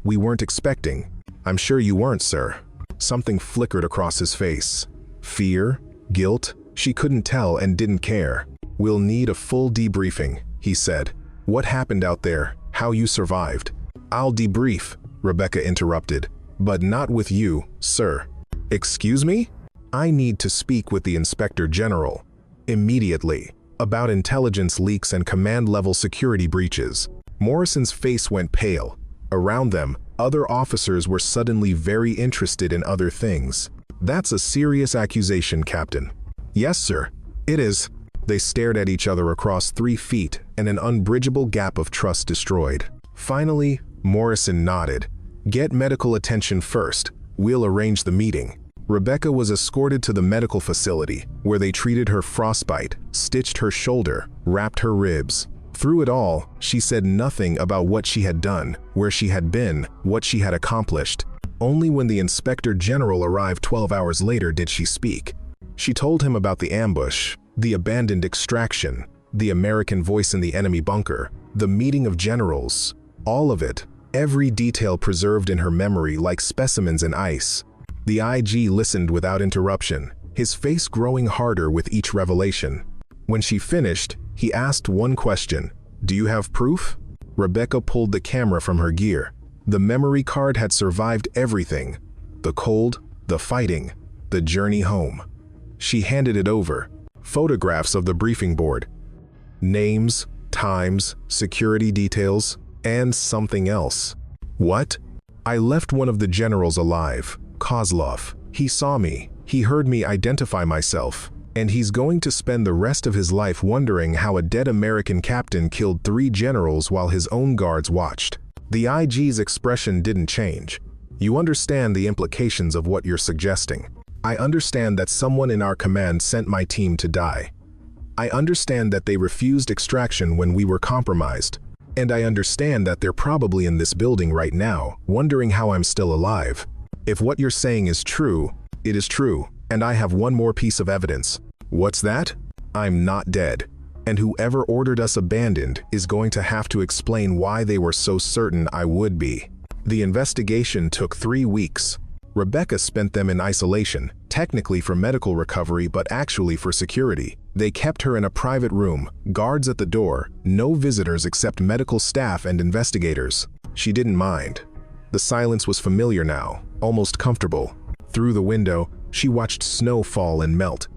[SPEAKER 1] we weren't expecting." "I'm sure you weren't, sir." Something flickered across his face. Fear? Guilt? She couldn't tell and didn't care. "We'll need a full debriefing," he said. "What happened out there? How you survived?" "I'll debrief," Rebecca interrupted. "But not with you, sir." "Excuse me?" "I need to speak with the Inspector General. Immediately. About intelligence leaks and command-level security breaches." Morrison's face went pale. Around them, other officers were suddenly very interested in other things. "That's a serious accusation, Captain." "Yes, sir. It is." They stared at each other across 3 feet and an unbridgeable gap of trust destroyed. Finally, Morrison nodded. "Get medical attention first. We'll arrange the meeting." Rebecca was escorted to the medical facility, where they treated her frostbite, stitched her shoulder, wrapped her ribs. Through it all, she said nothing about what she had done, where she had been, what she had accomplished. Only when the Inspector General arrived 12 hours later did she speak. She told him about the ambush, the abandoned extraction, the American voice in the enemy bunker, the meeting of generals. All of it, every detail preserved in her memory like specimens in ice. The IG listened without interruption, his face growing harder with each revelation. When she finished, he asked one question. "Do you have proof?" Rebecca pulled the camera from her gear. The memory card had survived everything. The cold, the fighting, the journey home. She handed it over. Photographs of the briefing board. Names, times, security details, and something else. "What?" "I left one of the generals alive, Kozlov. He saw me. He heard me identify myself. And he's going to spend the rest of his life wondering how a dead American captain killed 3 generals while his own guards watched." The IG's expression didn't change. "You understand the implications of what you're suggesting. I understand that someone in our command sent my team to die. I understand that they refused extraction when we were compromised. And I understand that they're probably in this building right now, wondering how I'm still alive. If what you're saying is true, it is true. And I have one more piece of evidence. What's that? I'm not dead. And whoever ordered us abandoned is going to have to explain why they were so certain I would be. The investigation took 3 weeks. Rebecca spent them in isolation, technically for medical recovery but actually for security. They kept her in a private room, guards at the door, no visitors except medical staff and investigators. She didn't mind. The silence was familiar now, almost comfortable. Through the window, she watched snow fall and melt,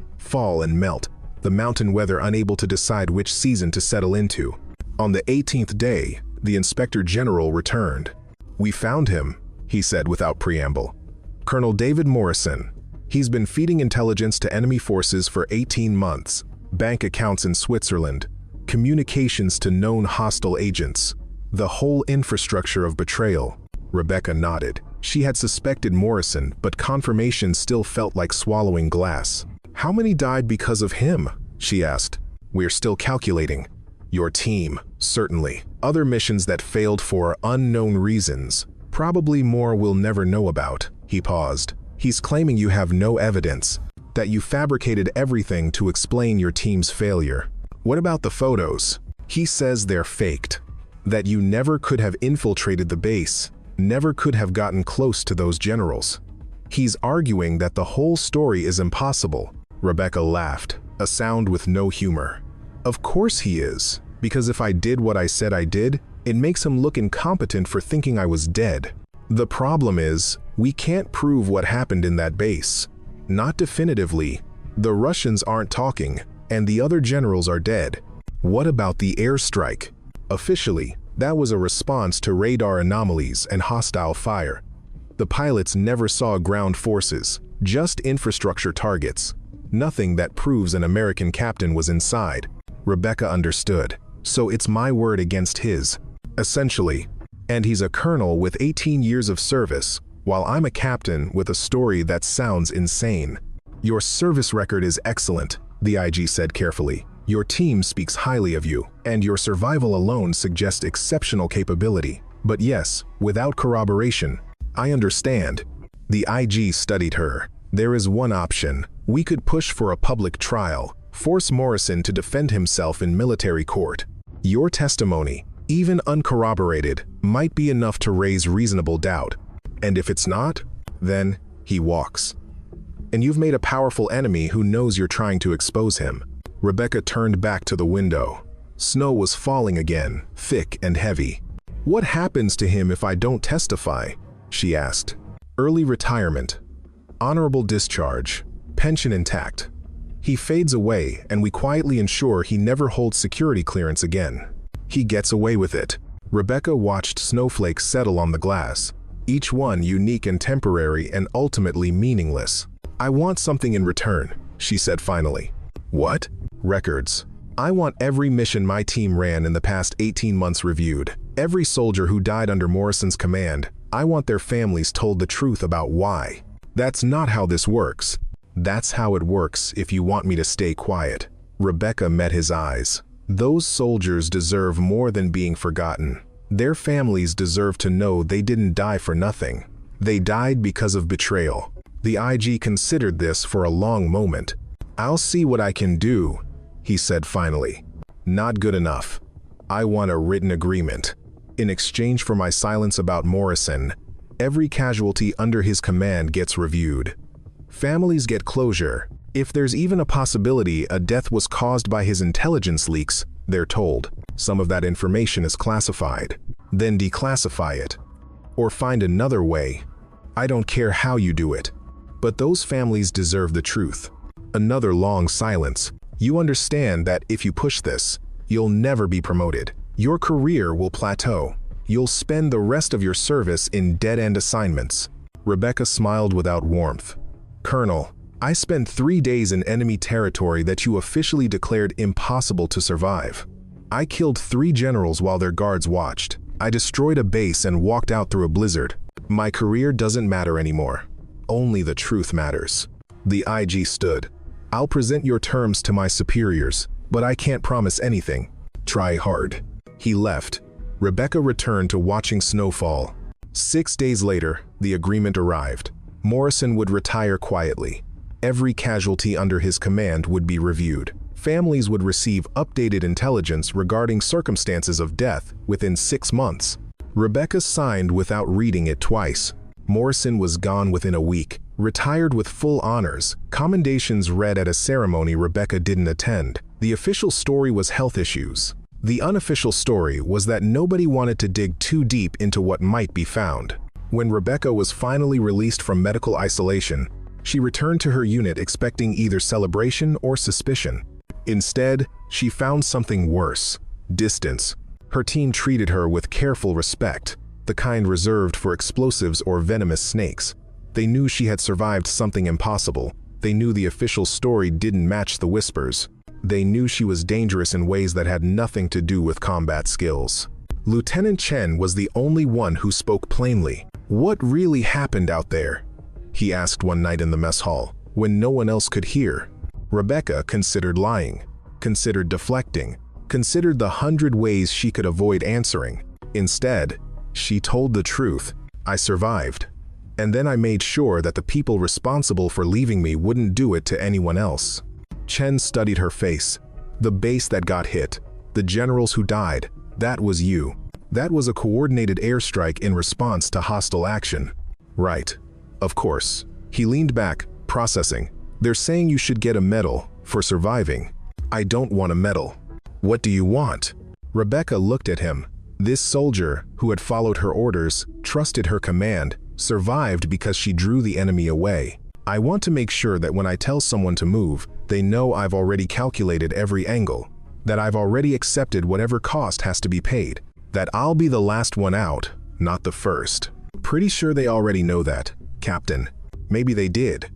[SPEAKER 1] the mountain weather unable to decide which season to settle into. On the 18th day, the Inspector General returned. "We found him," he said without preamble. "Colonel David Morrison. He's been feeding intelligence to enemy forces for 18 months. Bank accounts in Switzerland. Communications to known hostile agents. The whole infrastructure of betrayal." Rebecca nodded. She had suspected Morrison, but confirmation still felt like swallowing glass. "How many died because of him?" she asked. "We're still calculating." "Your team, certainly. Other missions that failed for unknown reasons. Probably more we'll never know about." He paused. "He's claiming you have no evidence, that you fabricated everything to explain your team's failure. What about the photos? He says they're faked, that you never could have infiltrated the base, never could have gotten close to those generals. He's arguing that the whole story is impossible." Rebecca laughed, a sound with no humor. "Of course he is, because if I did what I said I did, it makes him look incompetent for thinking I was dead. The problem is, we can't prove what happened in that base. Not definitively. The Russians aren't talking, and the other generals are dead. What about the airstrike? Officially, that was a response to radar anomalies and hostile fire. The pilots never saw ground forces, just infrastructure targets. Nothing that proves an American captain was inside." Rebecca understood. "So it's my word against his, essentially. And he's a colonel with 18 years of service, while I'm a captain with a story that sounds insane." "Your service record is excellent," the IG said carefully. "Your team speaks highly of you, and your survival alone suggests exceptional capability. But yes, without corroboration." "I understand." The IG studied her. "There is one option. We could push for a public trial, force Morrison to defend himself in military court. Your testimony, even uncorroborated, might be enough to raise reasonable doubt. And if it's not, then he walks. And you've made a powerful enemy who knows you're trying to expose him." Rebecca turned back to the window. Snow was falling again, thick and heavy. "What happens to him if I don't testify?" she asked. "Early retirement. Honorable discharge. Pension intact. He fades away, and we quietly ensure he never holds security clearance again. He gets away with it." Rebecca watched snowflakes settle on the glass, each one unique and temporary and ultimately meaningless. "I want something in return," she said finally. "What?" "Records. I want every mission my team ran in the past 18 months reviewed. Every soldier who died under Morrison's command. I want their families told the truth about why. That's not how this works." "That's how it works if you want me to stay quiet." Rebecca met his eyes. "Those soldiers deserve more than being forgotten. Their families deserve to know they didn't die for nothing. They died because of betrayal." The IG considered this for a long moment. "I'll see what I can do," he said finally. "Not good enough. I want a written agreement. In exchange for my silence about Morrison, every casualty under his command gets reviewed. Families get closure. If there's even a possibility a death was caused by his intelligence leaks, they're told. Some of that information is classified. Then declassify it. Or find another way. I don't care how you do it. But those families deserve the truth." Another long silence. "You understand that if you push this, you'll never be promoted. Your career will plateau. You'll spend the rest of your service in dead-end assignments." Rebecca smiled without warmth. "Colonel, I spent 3 days in enemy territory that you officially declared impossible to survive. I killed 3 generals while their guards watched. I destroyed a base and walked out through a blizzard. My career doesn't matter anymore. Only the truth matters." The IG stood. "I'll present your terms to my superiors, but I can't promise anything. Try hard." He left. Rebecca returned to watching snowfall. 6 days later, the agreement arrived. Morrison would retire quietly. Every casualty under his command would be reviewed. Families would receive updated intelligence regarding circumstances of death within 6 months. Rebecca signed without reading it twice. Morrison was gone within a week, retired with full honors, commendations read at a ceremony Rebecca didn't attend. The official story was health issues. The unofficial story was that nobody wanted to dig too deep into what might be found. When Rebecca was finally released from medical isolation, she returned to her unit expecting either celebration or suspicion. Instead, she found something worse: distance. Her team treated her with careful respect, the kind reserved for explosives or venomous snakes. They knew she had survived something impossible. They knew the official story didn't match the whispers. They knew she was dangerous in ways that had nothing to do with combat skills. Lieutenant Chen was the only one who spoke plainly. "What really happened out there?" he asked one night in the mess hall, when no one else could hear. Rebecca considered lying, considered deflecting, considered the 100 ways she could avoid answering. Instead, she told the truth. "I survived. And then I made sure that the people responsible for leaving me wouldn't do it to anyone else." Chen studied her face. "The base that got hit, the generals who died, that was you. That was a coordinated airstrike in response to hostile action." "Right. Of course." He leaned back, processing. "They're saying you should get a medal for surviving." "I don't want a medal." "What do you want?" Rebecca looked at him. This soldier, who had followed her orders, trusted her command, survived because she drew the enemy away. "I want to make sure that when I tell someone to move, they know I've already calculated every angle, that I've already accepted whatever cost has to be paid, that I'll be the last one out, not the first." "Pretty sure they already know that, Captain." "Maybe they did.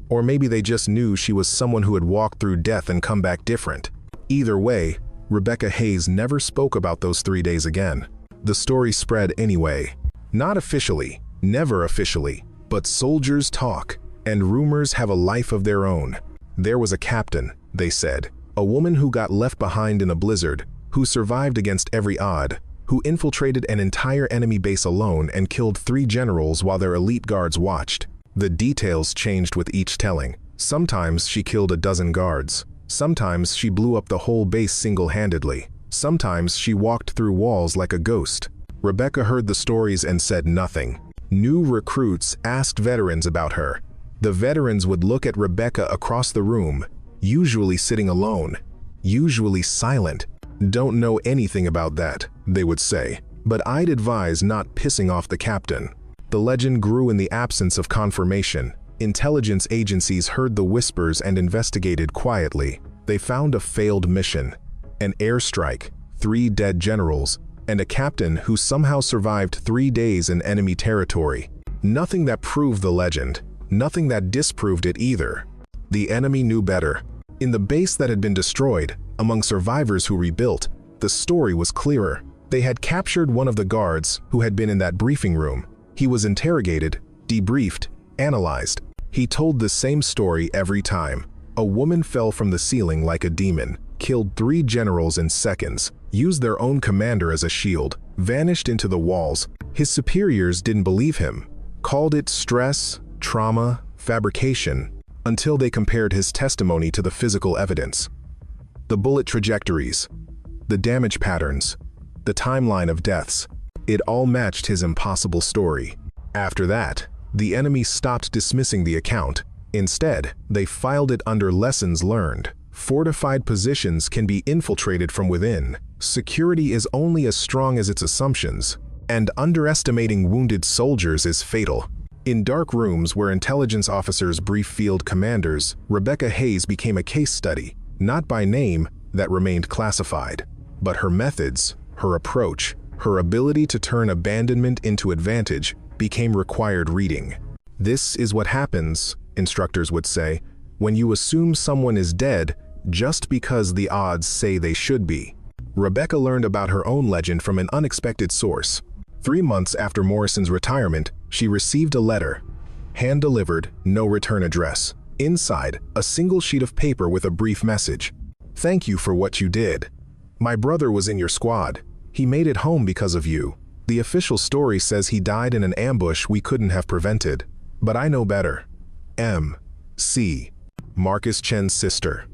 [SPEAKER 1] Or maybe they just knew she was someone who had walked through death and come back different." Either way, Rebecca Hayes never spoke about those 3 days again. The story spread anyway. Not officially, never officially, but soldiers talk, and rumors have a life of their own. There was a captain, they said, a woman who got left behind in a blizzard, who survived against every odd, who infiltrated an entire enemy base alone and killed 3 generals while their elite guards watched. The details changed with each telling. Sometimes she killed a dozen guards. Sometimes she blew up the whole base single-handedly. Sometimes she walked through walls like a ghost. Rebecca heard the stories and said nothing. New recruits asked veterans about her. The veterans would look at Rebecca across the room, usually sitting alone, usually silent. "Don't know anything about that," they would say, "but I'd advise not pissing off the captain." The legend grew in the absence of confirmation. Intelligence agencies heard the whispers and investigated quietly. They found a failed mission, an airstrike, 3 dead generals, and a captain who somehow survived 3 days in enemy territory. Nothing that proved the legend, nothing that disproved it either. The enemy knew better. In the base that had been destroyed, among survivors who rebuilt, the story was clearer. They had captured one of the guards who had been in that briefing room. He was interrogated, debriefed, analyzed. He told the same story every time. A woman fell from the ceiling like a demon, killed 3 generals in seconds, used their own commander as a shield, vanished into the walls. His superiors didn't believe him, called it stress, trauma, fabrication, until they compared his testimony to the physical evidence. The bullet trajectories, the damage patterns, the timeline of deaths, it all matched his impossible story. After that, the enemy stopped dismissing the account. Instead, they filed it under lessons learned. Fortified positions can be infiltrated from within. Security is only as strong as its assumptions, and underestimating wounded soldiers is fatal. In dark rooms where intelligence officers brief field commanders, Rebecca Hayes became a case study, not by name, that remained classified, but her methods, her approach, her ability to turn abandonment into advantage became required reading. This is what happens, instructors would say, when you assume someone is dead just because the odds say they should be. Rebecca learned about her own legend from an unexpected source. 3 months after Morrison's retirement, she received a letter. Hand-delivered, no return address. Inside, a single sheet of paper with a brief message. "Thank you for what you did. My brother was in your squad. He made it home because of you. The official story says he died in an ambush we couldn't have prevented. But I know better. M." C. Marcus Chen's sister.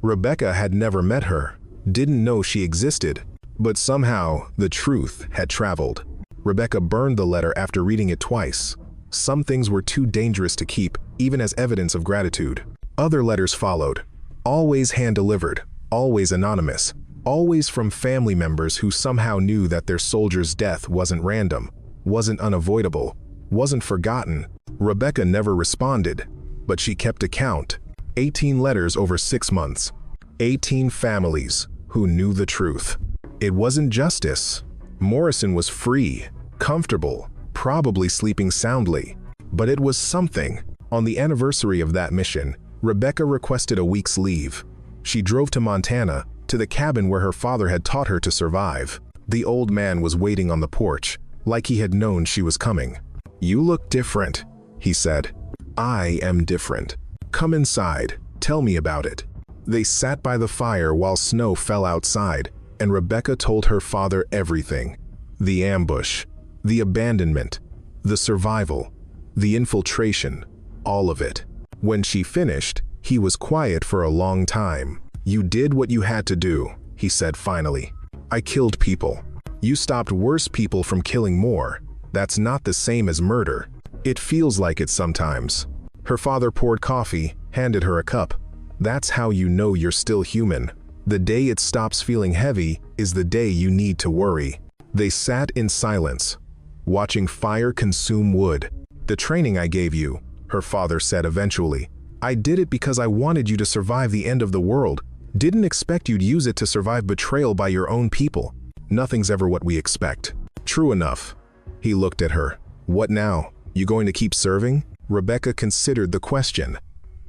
[SPEAKER 1] Rebecca had never met her, didn't know she existed, but somehow the truth had traveled. Rebecca burned the letter after reading it twice. Some things were too dangerous to keep, even as evidence of gratitude. Other letters followed, always hand-delivered, always anonymous, always from family members who somehow knew that their soldier's death wasn't random, wasn't unavoidable, wasn't forgotten. Rebecca never responded, but she kept a count. 18 letters over 6 months. 18 families who knew the truth. It wasn't justice. Morrison was free, comfortable, probably sleeping soundly. But it was something. On the anniversary of that mission, Rebecca requested a week's leave. She drove to Montana, to the cabin where her father had taught her to survive. The old man was waiting on the porch, like he had known she was coming. "You look different," he said. "I am different. Come inside, tell me about it." They sat by the fire while snow fell outside, and Rebecca told her father everything. The ambush, the abandonment, the survival, the infiltration, all of it. When she finished, he was quiet for a long time. "You did what you had to do," he said finally. "I killed people. You stopped worse people from killing more. That's not the same as murder. It feels like it sometimes." Her father poured coffee, handed her a cup. "That's how you know you're still human. The day it stops feeling heavy is the day you need to worry." They sat in silence, watching fire consume wood. "The training I gave you," her father said eventually. "I did it because I wanted you to survive the end of the world. Didn't expect you'd use it to survive betrayal by your own people. Nothing's ever what we expect." "True enough." He looked at her. "What now? You going to keep serving?" Rebecca considered the question.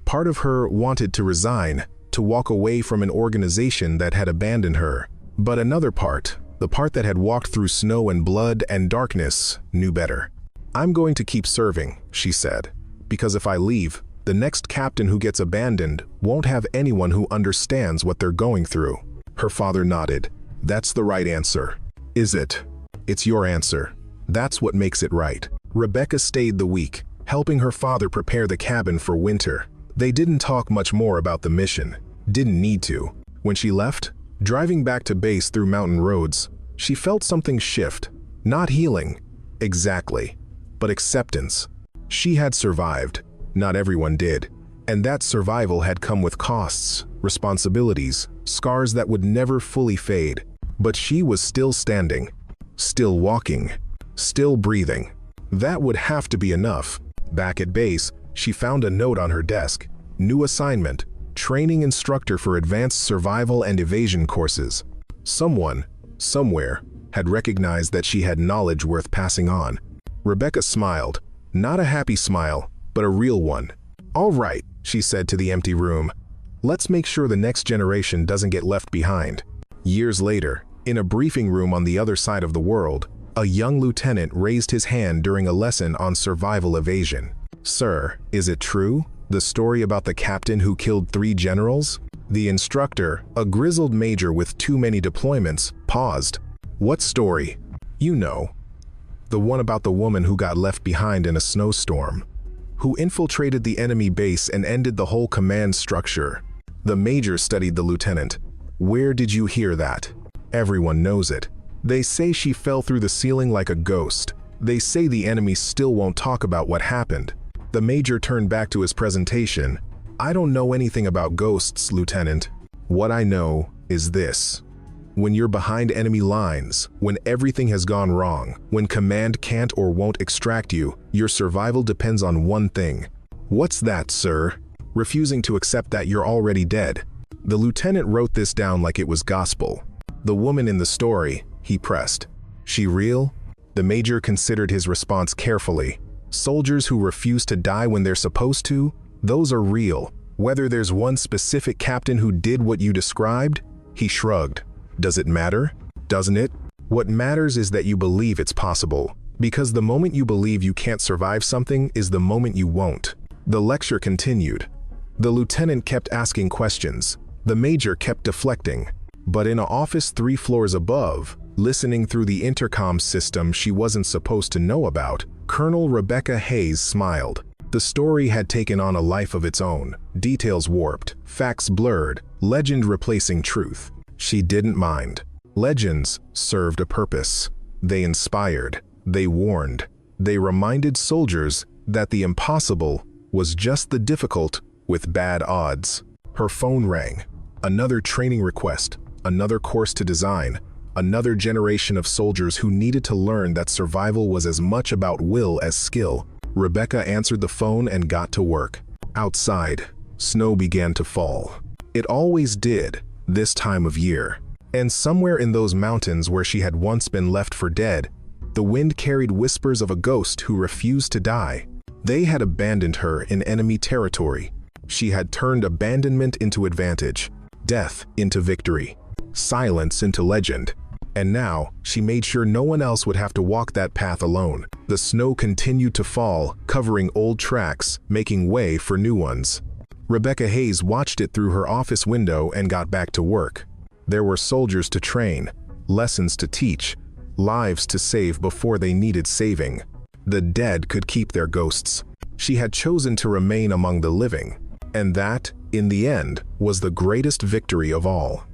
[SPEAKER 1] Part of her wanted to resign, to walk away from an organization that had abandoned her. But another part, the part that had walked through snow and blood and darkness, knew better. "I'm going to keep serving," she said, "because if I leave, the next captain who gets abandoned won't have anyone who understands what they're going through." Her father nodded. "That's the right answer." "Is it?" "It's your answer. That's what makes it right." Rebecca stayed the week, helping her father prepare the cabin for winter. They didn't talk much more about the mission. Didn't need to. When she left, driving back to base through mountain roads, she felt something shift. Not healing, exactly, but acceptance. She had survived. Not everyone did. And that survival had come with costs, responsibilities, scars that would never fully fade. But she was still standing, still walking, still breathing. That would have to be enough. Back at base, she found a note on her desk. New assignment, training instructor for advanced survival and evasion courses. Someone, somewhere, had recognized that she had knowledge worth passing on. Rebecca smiled. Not a happy smile, but a real one. "All right," she said to the empty room. "Let's make sure the next generation doesn't get left behind." Years later, in a briefing room on the other side of the world, a young lieutenant raised his hand during a lesson on survival evasion. "Sir, is it true? The story about the captain who killed 3 generals?" The instructor, a grizzled major with too many deployments, paused. "What story?" "You know. The one about the woman who got left behind in a snowstorm. Who infiltrated the enemy base and ended the whole command structure." The major studied the lieutenant. "Where did you hear that?" "Everyone knows it. They say she fell through the ceiling like a ghost. They say the enemy still won't talk about what happened." The major turned back to his presentation. "I don't know anything about ghosts, Lieutenant. What I know is this. When you're behind enemy lines, when everything has gone wrong, when command can't or won't extract you, your survival depends on one thing." "What's that, sir?" "Refusing to accept that you're already dead." The lieutenant wrote this down like it was gospel. "The woman in the story," he pressed. "She real?" The major considered his response carefully. "Soldiers who refuse to die when they're supposed to, those are real. Whether there's one specific captain who did what you described?" He shrugged. "Does it matter? Doesn't it? What matters is that you believe it's possible. Because the moment you believe you can't survive something is the moment you won't." The lecture continued. The lieutenant kept asking questions. The major kept deflecting. But in an office 3 floors above, listening through the intercom system she wasn't supposed to know about, Colonel Rebecca Hayes smiled. The story had taken on a life of its own, details warped, facts blurred, legend replacing truth. She didn't mind. Legends served a purpose. They inspired, they warned, they reminded soldiers that the impossible was just the difficult with bad odds. Her phone rang. Another training request, another course to design, another generation of soldiers who needed to learn that survival was as much about will as skill. Rebecca answered the phone and got to work. Outside, snow began to fall. It always did, this time of year. And somewhere in those mountains where she had once been left for dead, the wind carried whispers of a ghost who refused to die. They had abandoned her in enemy territory. She had turned abandonment into advantage, death into victory, silence into legend. And now, she made sure no one else would have to walk that path alone. The snow continued to fall, covering old tracks, making way for new ones. Rebecca Hayes watched it through her office window and got back to work. There were soldiers to train, lessons to teach, lives to save before they needed saving. The dead could keep their ghosts. She had chosen to remain among the living. And that, in the end, was the greatest victory of all.